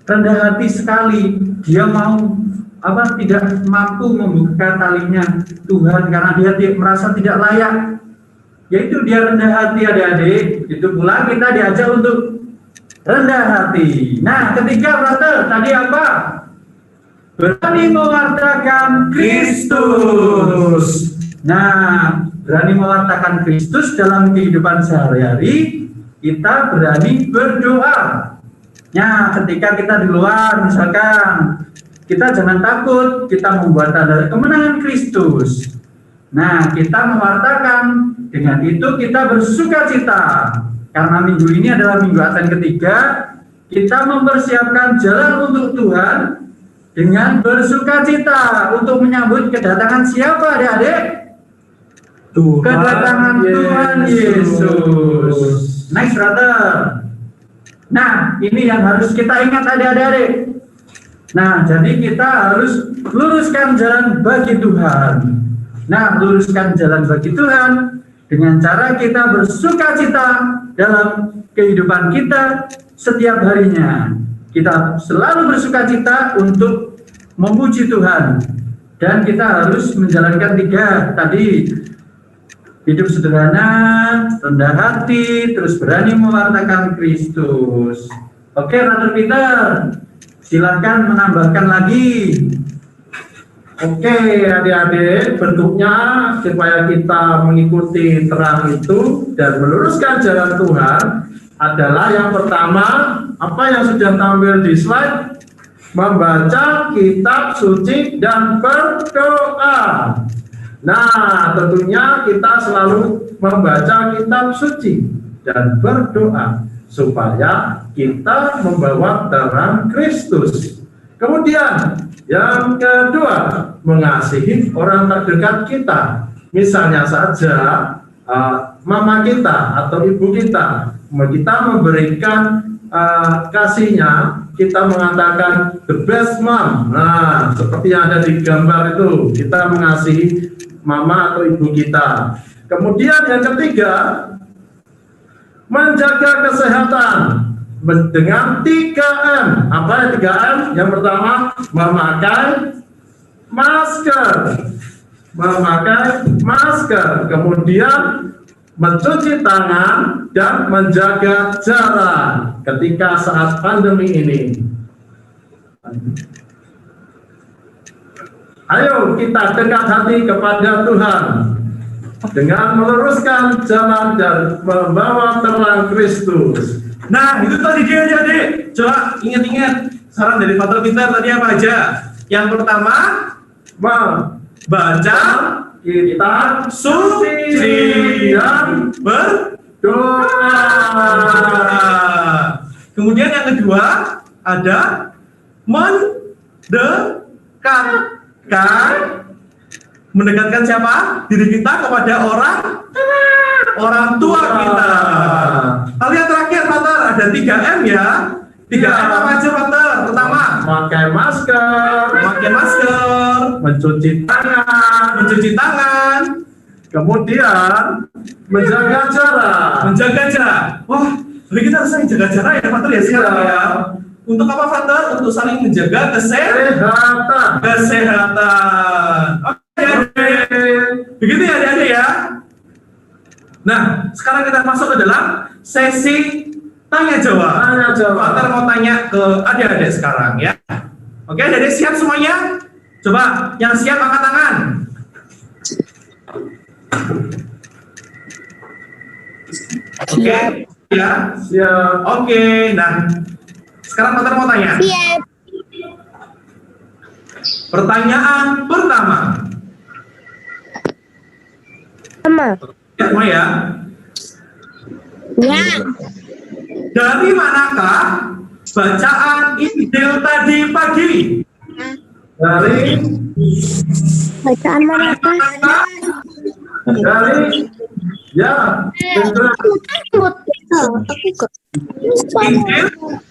rendah hati sekali. Dia tidak mampu membuka talinya Tuhan karena dia merasa tidak layak. Yaitu dia rendah hati, adik-adik. Itu pula kita diajak untuk rendah hati. Nah, ketiga brother, tadi apa? Berani mewartakan Kristus. Nah, berani mewartakan Kristus dalam kehidupan sehari-hari, kita berani berdoa. Nah, ketika kita di luar, misalkan, kita jangan takut, kita membuat tanda kemenangan Kristus. Nah, kita mewartakan, dengan itu kita bersuka cita. Karena minggu ini adalah minggu Advent ketiga, kita mempersiapkan jalan untuk Tuhan dengan bersuka cita untuk menyambut kedatangan siapa adik-adik? Kedatangan Tuhan Yesus. Next brother. Nah, ini yang harus kita ingat adik-adik. Nah, jadi kita harus luruskan jalan bagi Tuhan. Nah, luruskan jalan bagi Tuhan dengan cara kita bersuka cita dalam kehidupan kita setiap harinya. Kita selalu bersuka cita untuk memuji Tuhan. Dan kita harus menjalankan 3 tadi. Hidup sederhana, rendah hati, terus berani mewartakan Kristus. Oke, Brother Peter, silakan menambahkan lagi. Oke, adik-adik, bentuknya supaya kita mengikuti terang itu dan meluruskan jalan Tuhan adalah yang pertama, apa yang sudah tampil di slide, membaca kitab suci dan berdoa. Nah, tentunya kita selalu membaca kitab suci dan berdoa supaya kita membawa terang Kristus. Kemudian yang kedua, mengasihi orang terdekat kita. Misalnya saja mama kita atau ibu kita memberikan kasihnya, kita mengatakan the best mom. Nah, seperti yang ada di gambar itu, kita mengasihi mama atau ibu kita. Kemudian yang ketiga, menjaga kesehatan dengan 3M. Apa ya 3M? Yang pertama, memakai masker, kemudian mencuci tangan dan menjaga jarak ketika saat pandemi ini. Ayo kita dekat hati kepada Tuhan dengan meluruskan jalan dan membawa terang Kristus. Nah, itu tadi dia adik. Coba ingat-ingat saran dari Father Peter tadi apa aja? Yang pertama, membaca kitab suci dan berdoa. Kemudian yang kedua ada mendekatkan siapa? Diri kita kepada orang tua kita. Lalu yang terakhir, Father, ada 3M ya. 3M apa aja, Father? Pertama, Pakai masker, mencuci tangan, kemudian menjaga jarak. Wah, jadi kita harus saling jaga jarak ya, Father ya sekarang ya. Untuk apa, Father? Untuk saling menjaga kesehatan. Oke. Begitu ya adik-adik ya. Nah, sekarang kita masuk ke dalam sesi tanya jawab. Father mau tanya ke adik-adik sekarang ya. Oke, adik-adik siap semuanya? Coba yang siap angkat tangan. Oke, ya. Siap. Oke, nah sekarang Father mau tanya. Siap. Pertanyaan pertama. Ya, semua ya. Ya. Dari manakah bacaan Injil tadi pagi? Dari Bacaan mana Pak? dari ya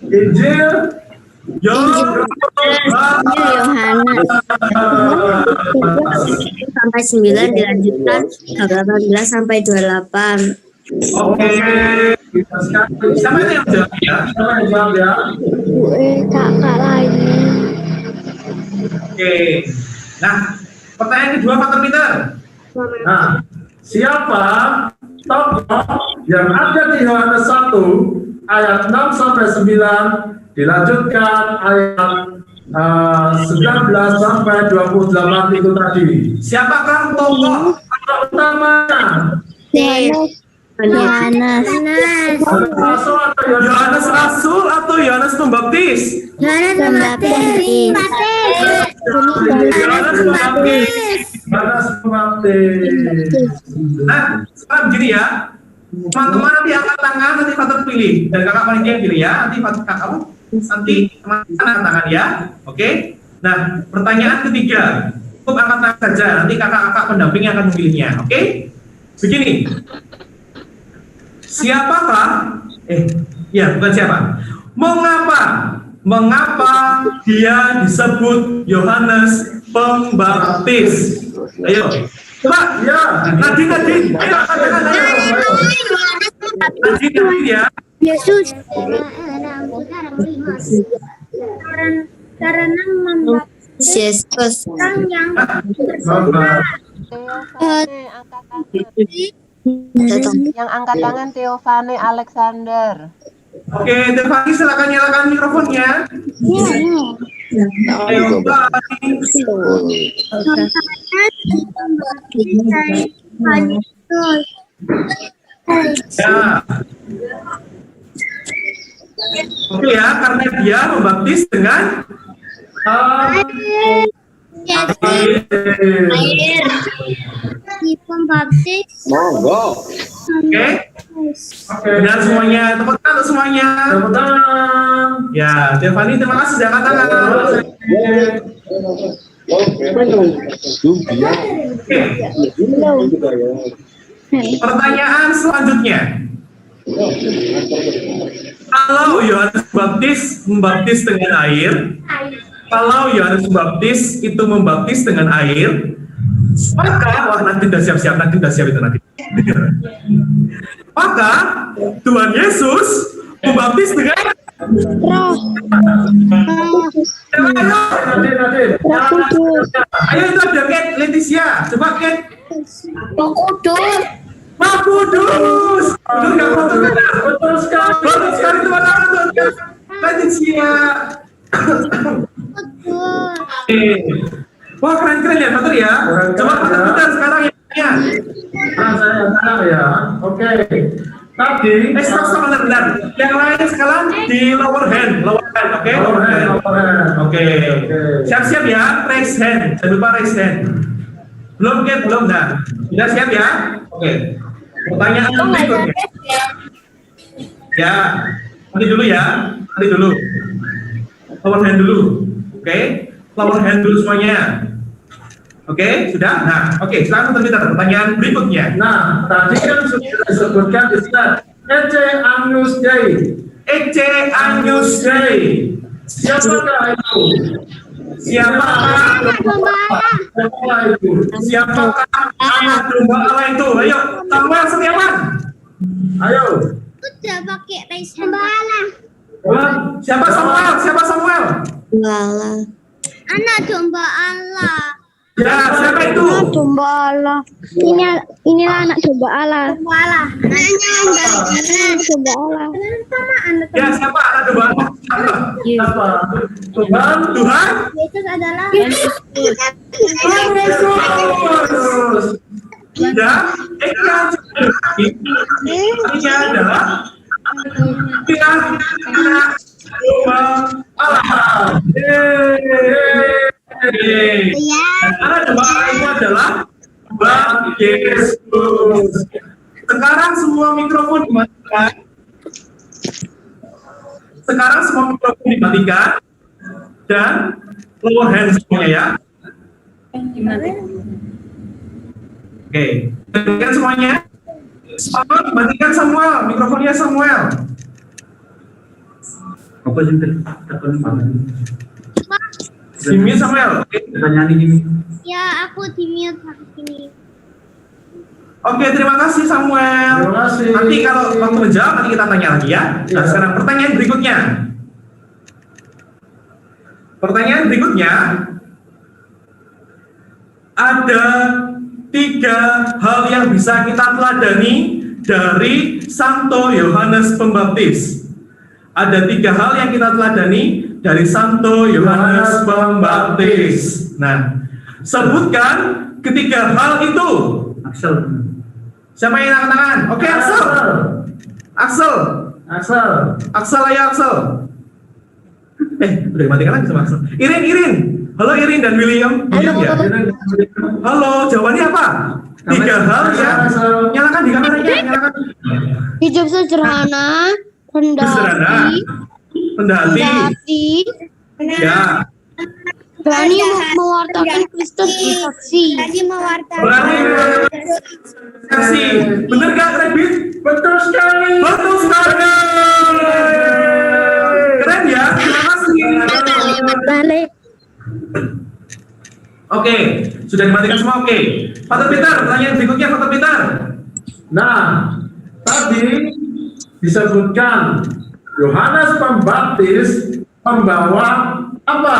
Injil Yohanes sampai 9 dilanjutkan 18 sampai 28. Oke. Siapa itu yang jawab ya? Siapa yang jawab ya? Kakak lagi. Oke. Nah, pertanyaan kedua Pak Peter. Nah, siapa tokoh yang ada di Yohanes 1 ayat 6 sampai 9 dilanjutkan ayat 19 sampai 28 itu tadi. Siapakah tokoh Utamanya Yohanes. Yohanes Rasul atau Yohanes Pembaptis? Yohanes Pembaptis. Yohanes Pembaptis. Yohanes Pembaptis. Nah, sekarang gini ya. Teman-teman nanti angkat tangan, nanti Fatur pilih. Dan kakak panitia yang pilih ya. Nanti teman-teman angkat tangan ya. Oke. Nah, pertanyaan ketiga. Cukup angkat tangan saja. Nanti kakak-kakak pendamping yang akan memilihnya. Oke. Begini. Siapakah? Bukan siapa. Mengapa dia disebut Yohanes Pembaptis? Ayo. Coba, ya, Nadine, ayo, katakan, ayo. Nadine ya. Yesus. Karena membaptis Yesus orang yang Yang angkat tangan Theophane Alexander. Oke, Devani silakan nyalakan mikrofonnya. Ya. Oke ya, karena dia membaptis dengan air. Di pembaptis. Monggo. Oke. Dan semuanya, tepuk tangan untuk semuanya. Tepuk tangan. Ya, Devani terima kasih sudah katakan. Pertanyaan selanjutnya. Kalau Yohanes membaptis dengan air, kalau Yohanes Pembaptis itu membaptis dengan air, maka nanti udah siap itu nanti. Maka Tuhan Yesus membaptis dengan Roh. Ayo itu ada Kate Leticia, coba Kate. Roh Kudus. Roh Kudus. Betul nggak betul? Betul sekali teman-teman. Leticia. Wah keren ya Fatur ya. Coba Fatur sekarang ya. Saya ya. Oke. Tadi stop benar. Yang lain sekarang di lower hand, oke? Oke. Siap-siap ya, raise hand. Jangan lupa raise hand. Belum dah. Sudah siap ya? Oke. Pertanyaan berikutnya. Ya, nanti dulu. Lower hand dulu. Oke? Lower hand dulu semuanya. Oke, sudah? Nah, oke, sekarang kita pertanyaan berikutnya. Nah, tadi kan sudah disebutkan di sana Ecce Agnus Dei. Siapakah itu? Siapakah anak domba Allah itu? Ayo, Samuel Setiawan. Ayo. Udah pakai raise hand. Siapa Samuel? Allah. Anak domba Allah. Ya, siapa itu? Anak domba Allah. Inilah anak domba Allah. Anaknya domba Allah. Sama anak. Ya, siapa anak domba Allah? Siapa? Tuhan? Yesus adalah Yesus. Ya, ini adalah anak domba Allah. Karena domba itu adalah Bang Yesus. Sekarang semua mikrofon dimatikan. sekarang semua mikrofon dimatikan dan lower hand semuanya ya. Oke, dimatikan semuanya. Matikan Samuel, mikrofonnya Samuel. Apa sih tadi? Dimute Samuel. Oke. Pertanyaan ini. Ya, aku di-mute hari ini. Oke, terima kasih Samuel. Terima kasih. Nanti kalau waktu menjawab, nanti kita tanya lagi ya. Nah, sekarang pertanyaan berikutnya. Pertanyaan berikutnya, ada 3 hal yang bisa kita teladani dari Santo Yohanes Pembaptis. Ada 3 hal yang kita teladani dari Santo Yohanes Pembaptis. Nah, sebutkan ketiga hal itu. Axel. Siapa yang angkat tangan? Oke, Axel. Axel. Axel. Axel, ayo Axel. Udah matikan lagi sama Axel. Irin. Halo Irin dan William. William ya? Halo, jawabannya apa? 3 hal ya. Nyalakan di kameranya, nyalakan. Hidup sederhana, rendah hati, Ya. berani mewartakan Kristus bersaksi. Berani saksi. Bener gak, Rebit? Betul sekali. Betul sekali. Keren ya, terima kasih. Balik. Oke, sudah dimatikan semua. Oke, Father Peter, pertanyaan berikutnya Father Peter. Nah, tadi disebutkan Yohanes Pembaptis membawa apa?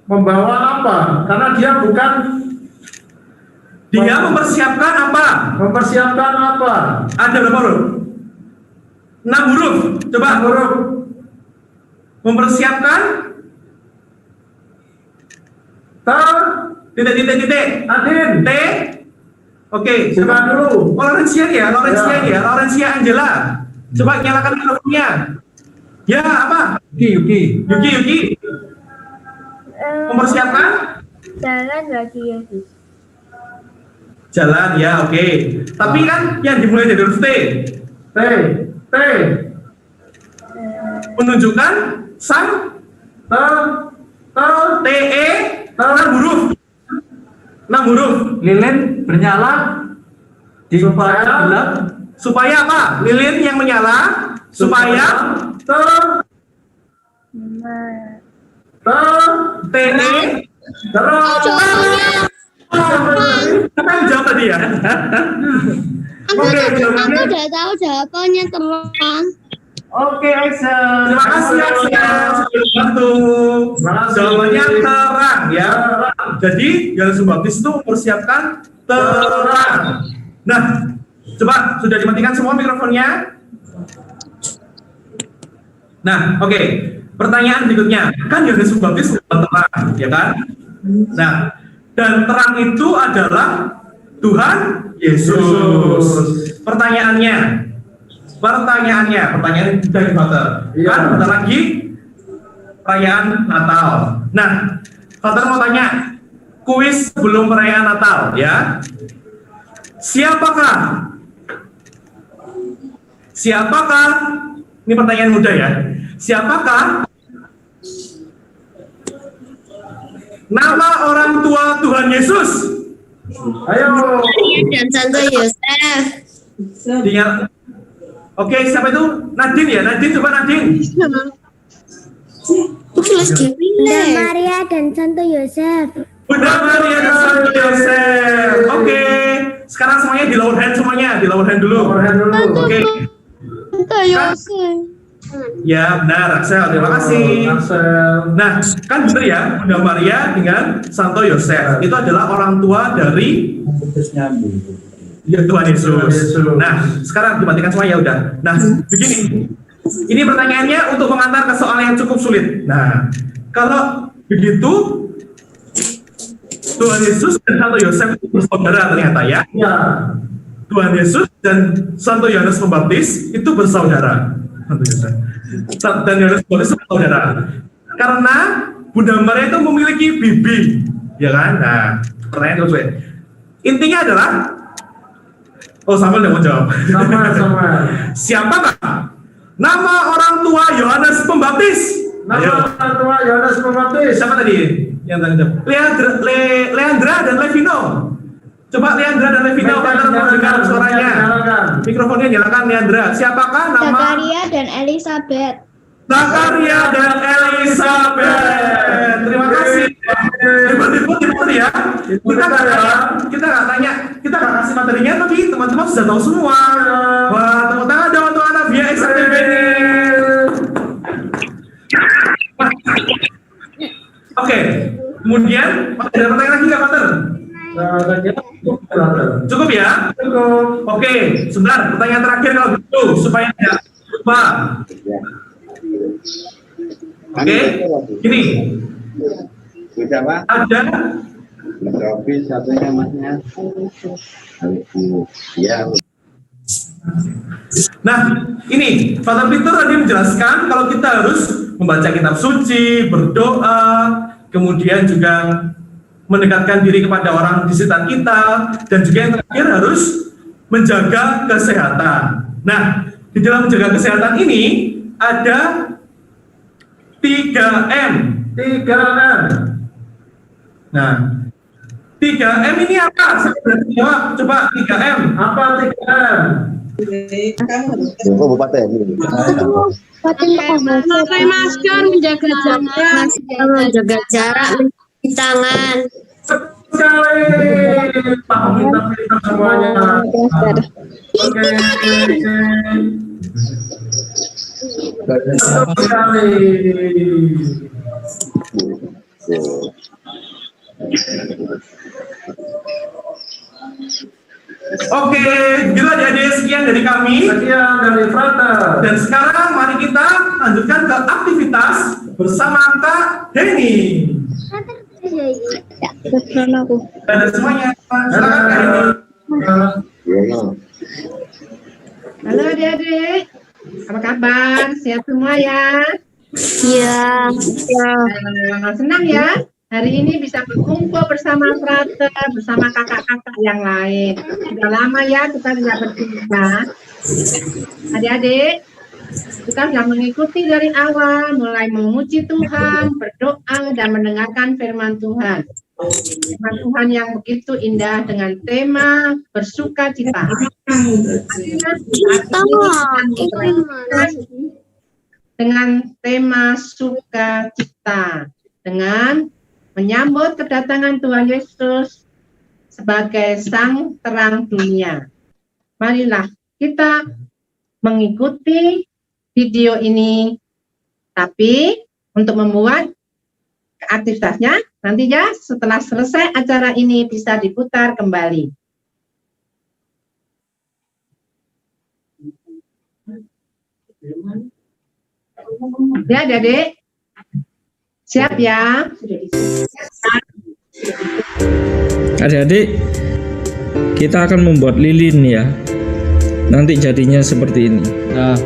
Membawa apa? Karena dia bukan. Dia mempersiapkan apa? Mempersiapkan apa? Ada berapa huruf? 6 huruf. Coba Huruf. mempersiapkan titik. Adin. T. Oke, Coba dulu. Laurencia Angela. Coba nyalakan mikrofonnya. Ya, apa? Yuki. Yuki. Mempersiapkan Jalan bagi Yesus. jalan ya, oke. Tapi kan yang dimulai dari huruf T. T. Menunjukkan sang TE 6 huruf. 6 huruf. Lilin bernyala di Supaya apa? Lilin yang menyala supaya TE Kita jawab tadi ya. Aku udah tahu jawabannya, teman. Oke, Axel. Terima kasih Axel sudah bantu. Jawabannya terang ya. Jadi Yohanes Pembaptis itu mempersiapkan terang. Nah, coba sudah dimatikan semua mikrofonnya. Nah, oke. Pertanyaan berikutnya, kan Yohanes Pembaptis membawa terang, ya kan? Nah, dan terang itu adalah Tuhan Yesus. Pertanyaan dari Father. Kan bentar lagi perayaan Natal. Nah, Father mau tanya, kuis sebelum perayaan Natal ya. Siapakah? Ini pertanyaan mudah ya. Siapakah nama orang tua Tuhan Yesus? Ayo. Dan Santo Yosef. Oke, siapa itu? Nadine ya? Nadine, coba Nadine. Bunda Maria dan Santo Yosef. Bunda Maria dan Santo Yosef. Oke. Sekarang semuanya di lower hand dulu. Oke. Santo Yosef. Ya, benar, Axel. Terima kasih. Nah, kan benar ya, Bunda Maria dengan Santo Yosef. Itu adalah orang tua dari Tuhan Yesus. Nah, sekarang dimatikan semua ya udah. Nah, begini. Ini pertanyaannya untuk mengantar ke soal yang cukup sulit. Nah, kalau begitu Tuhan Yesus dan Santo Yosef itu bersaudara ternyata ya. Tuhan Yesus dan Santo Yohanes Pembaptis itu bersaudara. Santo Yosef dan Yohanes Pembaptis bersaudara. Karena Bunda Maria itu memiliki bibi, ya kan? Nah, pertanyaan itu intinya adalah Oh, Samuel yang mau jawab. Sama. Siapakah nama orang tua Yohanes Pembaptis? Nama orang tua Yohanes Pembaptis. Siapa tadi yang tadi jawab? Leandra dan Levino. Coba Leandra dan Levino, Father mau dengar suaranya. Mikrofonnya nyalakan Leandra. Siapakah nama? Zakaria dan Elizabeth. Zakaria dan Elizabeth. Terima kasih. Hebat ya. Kita nggak tanya, kita nggak kasih materinya, tapi teman-teman sudah tahu semua. Wah, tepuk tangan dong untuk anak Via XTV ini. Oke, kemudian ada pertanyaan lagi nggak, Father? Cukup ya? Cukup. Oke, sebentar. Pertanyaan terakhir kalau gitu supaya tidak lupa. Oke, gini. Ada. Satunya masnya. Ya. Nah, ini Father Peter tadi menjelaskan kalau kita harus membaca kitab suci, berdoa, kemudian juga mendekatkan diri kepada orang di sekitar kita, dan juga yang terakhir harus menjaga kesehatan. Nah, di dalam menjaga kesehatan ini ada 3M. 3M. Nah, 3M ini apa? Jawab, coba 3M. Apa 3M? Pakai masker, menjaga jarak, mencuci tangan. Sekali. Kita semuanya. Sekali. Oke, gitu adik-adik, sekian dari kami. Sekian dari Frater. Dan sekarang mari kita lanjutkan ke aktivitas bersama Kak Heni. Dan semuanya, silakan Kak Heni. Halo adik-adik, apa kabar? Sehat semua ya? Iya. Senang ya? Hari ini bisa berkumpul bersama frater, bersama kakak-kakak yang lain. Sudah lama ya kita tidak berjumpa. Adik-adik, kita sudah mengikuti dari awal, mulai memuji Tuhan, berdoa, dan mendengarkan firman Tuhan. Firman Tuhan yang begitu indah dengan tema bersukacita. Dengan tema sukacita, dengan menyambut kedatangan Tuhan Yesus sebagai Sang Terang Dunia. Marilah kita mengikuti video ini, tapi untuk membuat aktivitasnya, nantinya setelah selesai acara ini bisa diputar kembali. Ya, adik-adik. Siap ya? Adik-adik, kita akan membuat lilin ya. Nanti jadinya seperti ini. Nah,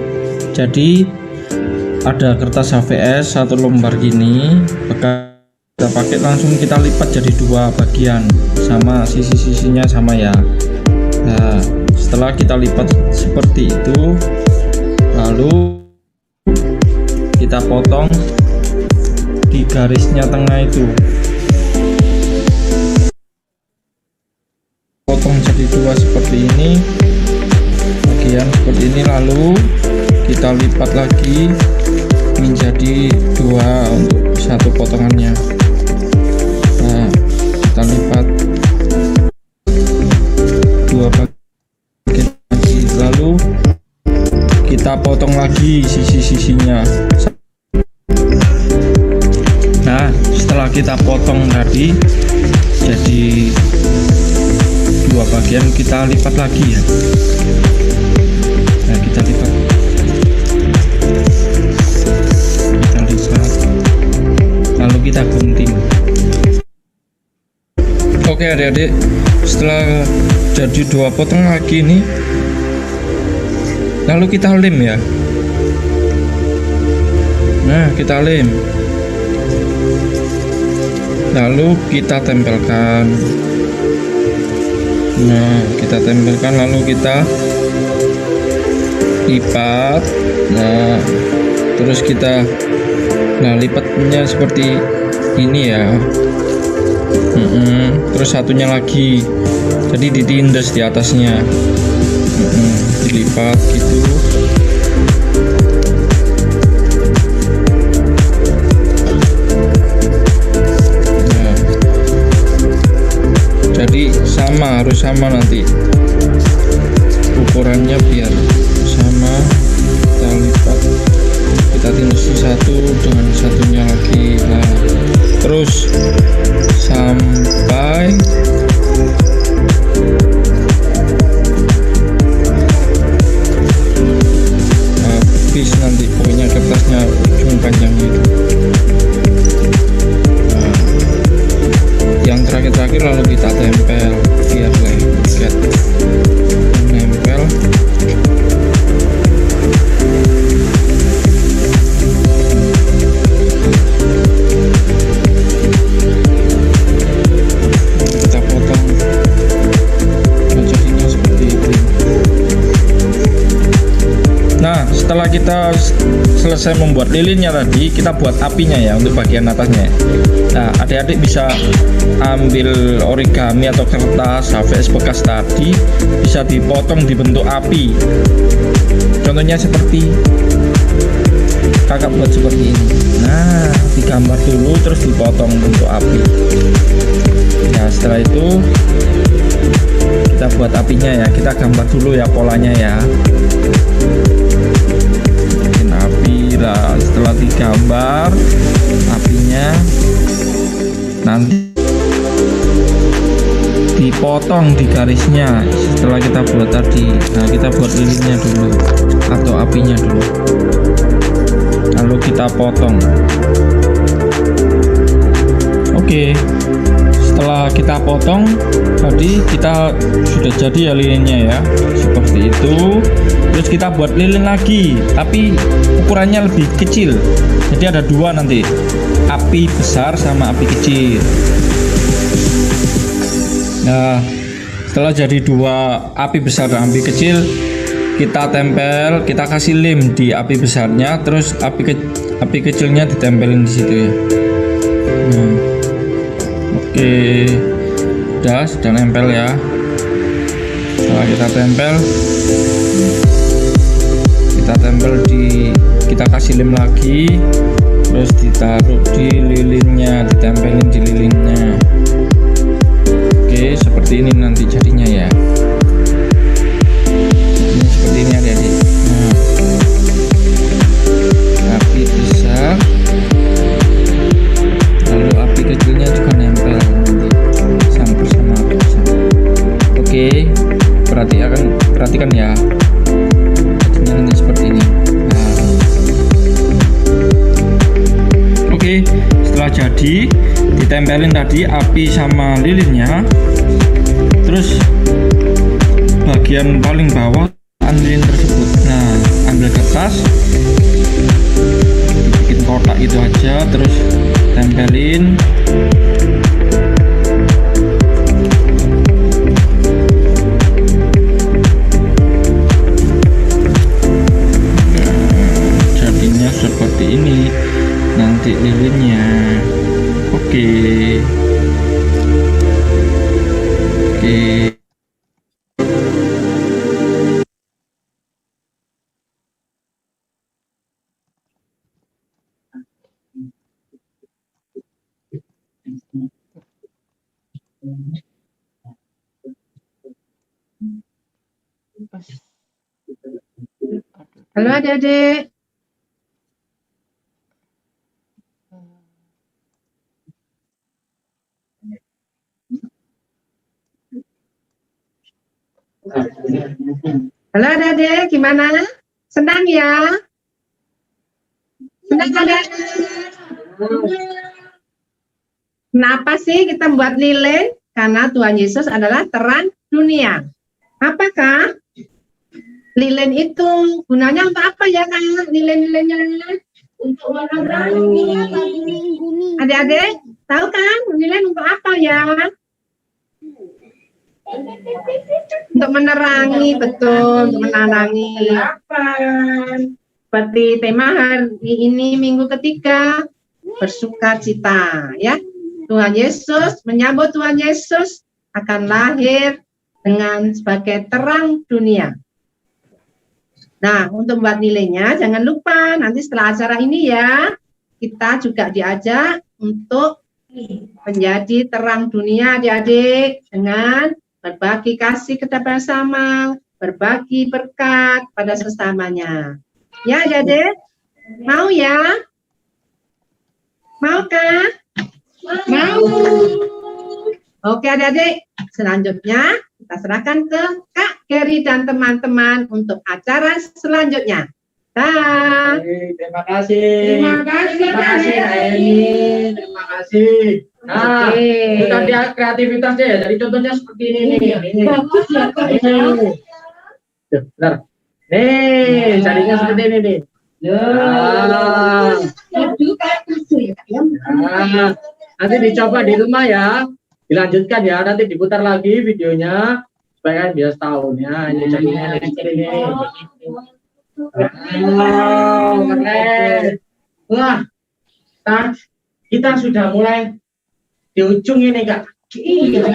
jadi ada kertas HVS satu lembar gini. Kita pakai langsung kita lipat jadi dua bagian, sama sisi-sisinya sama ya. Nah, setelah kita lipat seperti itu, lalu kita potong di garisnya tengah itu, potong jadi dua seperti ini, bagian seperti ini, lalu kita lipat lagi menjadi dua untuk satu potongannya. Nah, kita lipat dua bagian lagi, lalu kita potong lagi sisi-sisinya. Nah, setelah kita potong tadi jadi dua bagian, kita lipat lagi ya. Nah, kita lipat, lalu kita gunting. Oke adik-adik, setelah jadi dua potong lagi ini, lalu kita lem ya. Nah, kita lem, lalu kita tempelkan. Nah, kita tempelkan lalu kita lipat. Nah, terus kita lipatnya seperti ini ya. Terus satunya lagi, jadi ditindas di atasnya. Dilipat gitu. Nah, jadi harus sama nanti ukurannya biar sama. Kita lipat, kita tindas satu dengan satunya lagi. Nah, terus sampai habis nanti, pokoknya kertasnya ujung panjangnya itu. Nah, yang terakhir lalu kita tempel biar lengket, nempel. Setelah kita selesai membuat lilinnya tadi, kita buat apinya ya untuk bagian atasnya. Nah, adik-adik bisa ambil origami atau kertas HVS bekas tadi, bisa dipotong dibentuk api. Contohnya seperti kakak buat seperti ini. Nah, digambar dulu terus dipotong bentuk api. Nah, setelah itu kita buat apinya ya. Kita gambar dulu ya polanya ya. Nah, setelah digambar apinya, nanti dipotong di garisnya. Setelah kita buat tadi, nah kita buat lilinnya dulu atau apinya dulu, lalu kita potong. Oke, setelah kita potong tadi, kita sudah jadi ya lilinnya ya, seperti itu. Terus kita buat lilin lagi, tapi ukurannya lebih kecil. Jadi ada dua nanti, api besar sama api kecil. Nah, setelah jadi dua api besar dan api kecil, kita tempel, kita kasih lem di api besarnya, terus api kecilnya ditempelin di situ ya. Nah, oke, udah sudah nempel ya. Setelah kita tempel kita kasih lem lagi, terus ditaruh di lilinnya, ditempelin di lilinnya. Oke, seperti ini nanti jadinya ya. Ini seperti ini adik-adik. Nah, api besar, lalu api kecilnya juga nempel nanti sama api besar. Oke, perhatikan ya. Nanti seperti ini. Nah, oke, setelah jadi ditempelin tadi api sama lilinnya, terus bagian paling bawah lilin tersebut. Nah, ambil kertas, bikin kotak itu aja, terus tempelin. Seperti ini nanti lilinnya. Oke. Halo adik-adik. Halo adik-adik, gimana? Senang ya? Senang adik? Kenapa sih kita buat lilin? Karena Tuhan Yesus adalah terang dunia. Apakah lilin itu gunanya untuk apa ya kak? Lilin-lilinnya untuk menerangi. Adik-adik, tahu kan lilin untuk apa ya? Untuk menerangi, betul, untuk menerangi. Seperti tema hari ini minggu ketiga, bersuka cita, ya. Tuhan Yesus, menyambut Tuhan Yesus akan lahir dengan sebagai terang dunia. Nah, untuk membuat nilainya, jangan lupa nanti setelah acara ini ya, kita juga diajak untuk menjadi terang dunia adik-adik dengan berbagi kasih kepada sama, berbagi berkat pada sesamanya. Ya adik-adik, mau ya? Mau kah? Mau. Oke adik-adik, selanjutnya kita serahkan ke Kak Geri dan teman-teman untuk acara selanjutnya. Terima kasih. Terima kasih Eni. Terima kasih. Nah, kita lihat kreativitasnya ya. Jadi contohnya seperti ini nih. Bagus ya Kak. Benar. Nih, jadinya seperti ini nih. Nanti dicoba di rumah ya. Dilanjutkan ya. Nanti diputar lagi videonya supaya biar tahu ya. Ini jadinya seperti ini. Wow, keren. Wah, kita sudah mulai di ujung ini Kak. Iya,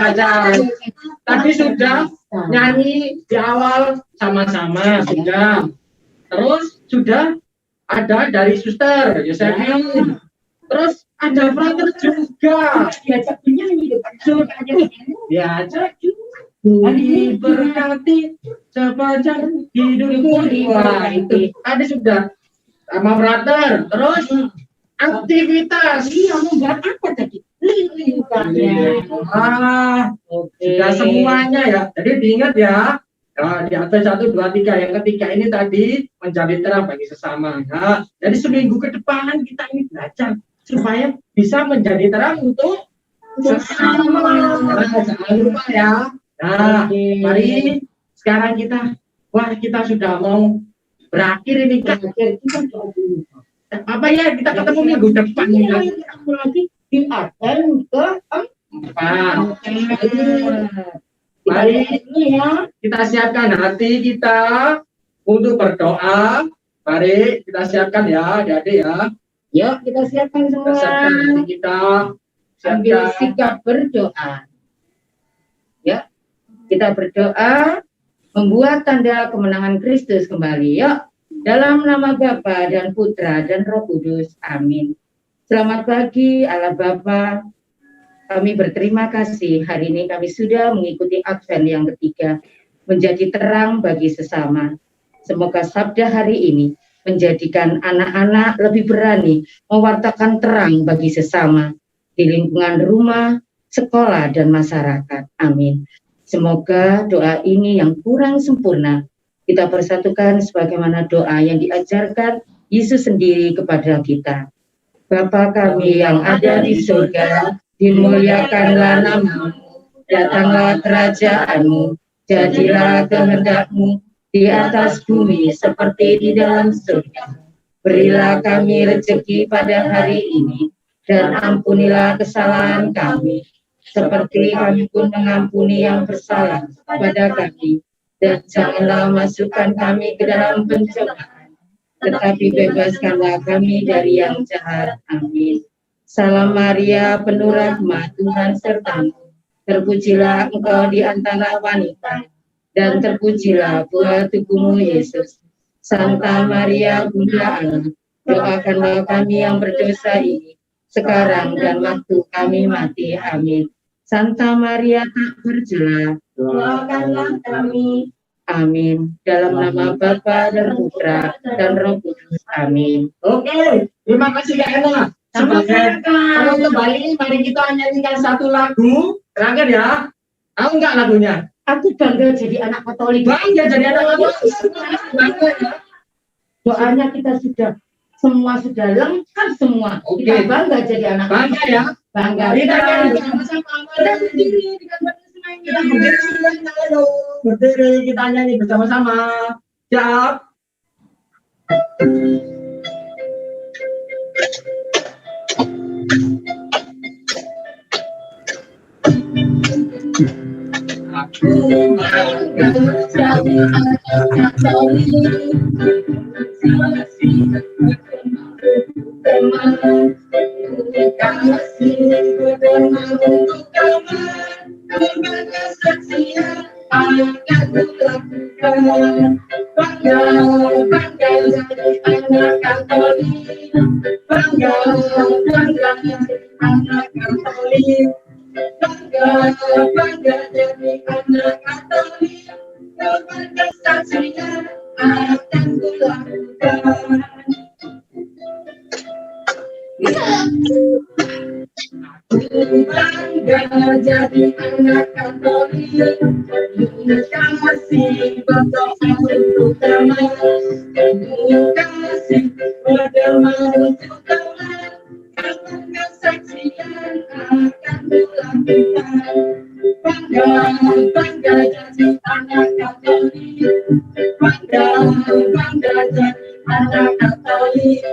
tadi sudah nyanyi di awal sama-sama sudah. Terus sudah ada dari suster Yosefin. Terus ada brother juga. Diajak menyanyi diajak diberkati sepanjang hidupku. Wah, itu ada sudah sama brother. Terus aktivitas. Iya, membuat apa tadi? Sudah semuanya ya. Jadi diingat ya. Nah, di atas 1, 2, 3. Yang ketiga ini tadi menjadi terang bagi sesama. Nah, jadi seminggu ke depan kita ini belajar supaya bisa menjadi terang untuk sesama. Nah, jangan lupa ya. Nah, mari sekarang kita sudah mau berakhir ini Kak. Apa ya, kita ketemu minggu depan lagi di Advent ke-4. Mari kita siapkan hati kita untuk berdoa. Mari kita siapkan ya, adik-adik ya. Yuk kita siapkan semua. Kita siapkan hati kita. Sambil sikap berdoa. Ya, kita berdoa membuat tanda kemenangan Kristus kembali. Yuk, dalam nama Bapa dan Putra dan Roh Kudus. Amin. Selamat pagi Allah Bapa. Kami berterima kasih hari ini kami sudah mengikuti Advent yang ketiga, menjadi terang bagi sesama. Semoga sabda hari ini menjadikan anak-anak lebih berani mewartakan terang bagi sesama di lingkungan rumah, sekolah, dan masyarakat. Amin. Semoga doa ini yang kurang sempurna kita persatukan sebagaimana doa yang diajarkan Yesus sendiri kepada kita. Bapa kami yang ada di surga, dimuliakanlah namamu, datanglah kerajaanmu, jadilah kehendak-mu di atas bumi seperti di dalam surga. Berilah kami rezeki pada hari ini, dan ampunilah kesalahan kami, seperti kami pun mengampuni yang bersalah kepada kami. Dan janganlah masukkan kami ke dalam pencobaan, tetapi bebaskanlah kami dari yang jahat. Amin. Salam Maria, penuh rahmat, Tuhan sertamu. Terpujilah engkau di antara wanita, dan terpujilah buah tubuhmu Yesus. Santa Maria, Bunda Allah, doakanlah kami yang berdosa ini, sekarang dan waktu kami mati. Amin. Santa Maria tak bercela, doakanlah kami. Amin. Dalam nama Bapa dan Putra dan Roh Kudus. Amin. Oke, terima kasih Kak Ena. Sebagai kalau kembali, mari kita nyanyikan satu lagu. Terakhir ya. Tahu nggak lagunya? Aku bangga jadi anak Katolik. Bangga jadi anak Katolik. Bangga ya. Doanya kita semua sudah lengkap semua. Oke. Kita bangga jadi anak Katolik. Bangga ya. Bangga. Kita nyanyi bersama-sama. Berdiri, kita nyanyi bersama-sama. Siap. jadi anak Katolik, kasih berderma untuk kamu, berbagai kesaksian akan kulakukan. Bangga, bangga jadi anak Katolik, bangga, bangga jadi anak Katolik, bangga, bangga jadi anak Katolik, berbagai kesaksian akan kulakukan. Bangga jadi anak Katolik, kasih berdoa untuk teman, kasih berdoa untuk teman, karena kesaksian akan dilakukan. Bangga, bangga jadi anak Katolik, bangga, bangga jadi anak Katolik,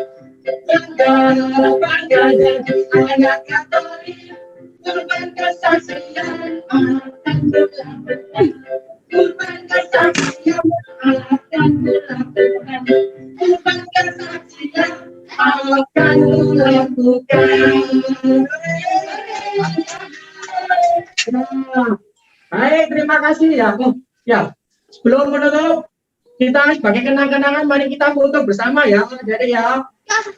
bangga, bangga jadi anak Katolik, kurban kesaksian akan dilakukan, kurban kesaksian akan dilakukan, kurban kesaksian akan dilakukan. Baik, terima kasih ya. Ya, sebelum menutup, kita sebagai kenang-kenangan mari kita foto bersama ya. Jadi ya,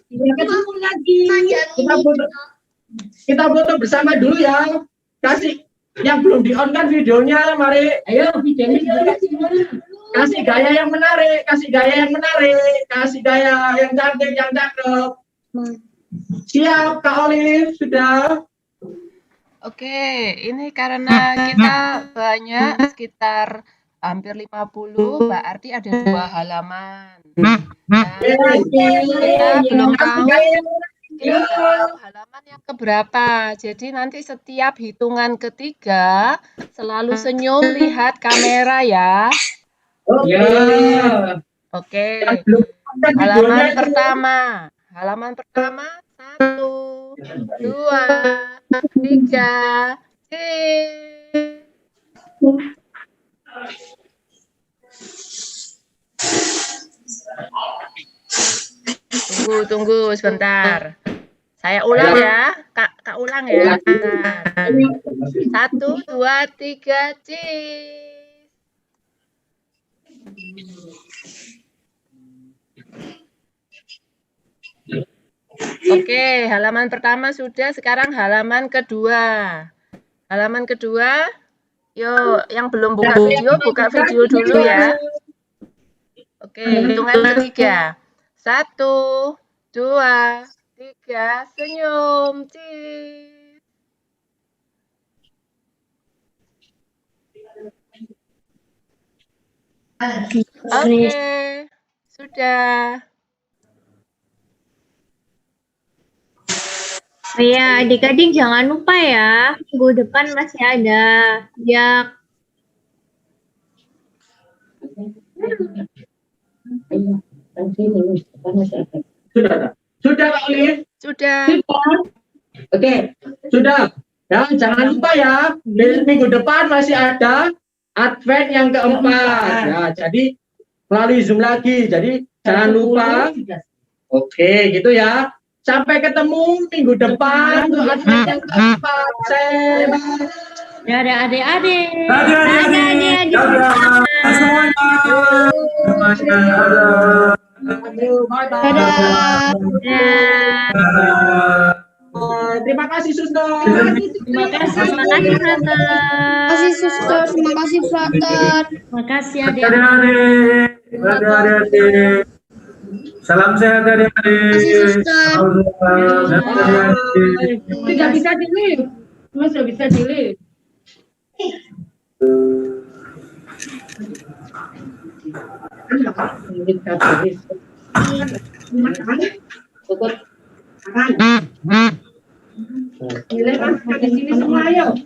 ketemu lagi. Kita foto bersama dulu ya. Kasih yang belum di-on kan videonya, mari. Ayo videonya. Kasih gaya yang menarik, kasih gaya yang menarik, kasih gaya yang cantik, yang cakep. Siap, Kak Olive, sudah. Oke, ini karena kita banyak sekitar hampir 50, berarti ada 2 halaman. Nah, kita belum tahu halaman yang keberapa. Jadi nanti setiap hitungan ketiga selalu senyum lihat kamera ya. Oke. Halaman pertama. Halaman pertama 1, 2, 3, Tunggu sebentar. Saya ulang ya, Kak ulang ya. 1, 2, 3, cheese. Oke, halaman pertama sudah, sekarang halaman kedua. Halaman kedua, yuk, yang belum buka video dulu ya. Oke, hitungan ketiga. 1, 2, 3, senyum. Cheese. Oke, sudah. Oh ya, adik-adik jangan lupa ya, minggu depan masih ada. Ya. Sudah, Kak Olive? Sudah. Oke, sudah. Ya, jangan lupa ya, minggu depan masih ada Advent yang keempat. Ya, jadi melalui Zoom lagi. Jadi jangan lupa. Oke, gitu ya. Sampai ketemu minggu depan untuk Advent yang keempat. Ya, ada adik-adik. Adik-adik. Terima kasih Suster. Terima kasih Suster. Terima kasih Frater. Terima kasih adik-adik. Salam sehat adik-adik. Tidak bisa delete. Mas sudah bisa delete. Nilai mas di sini semua yuk.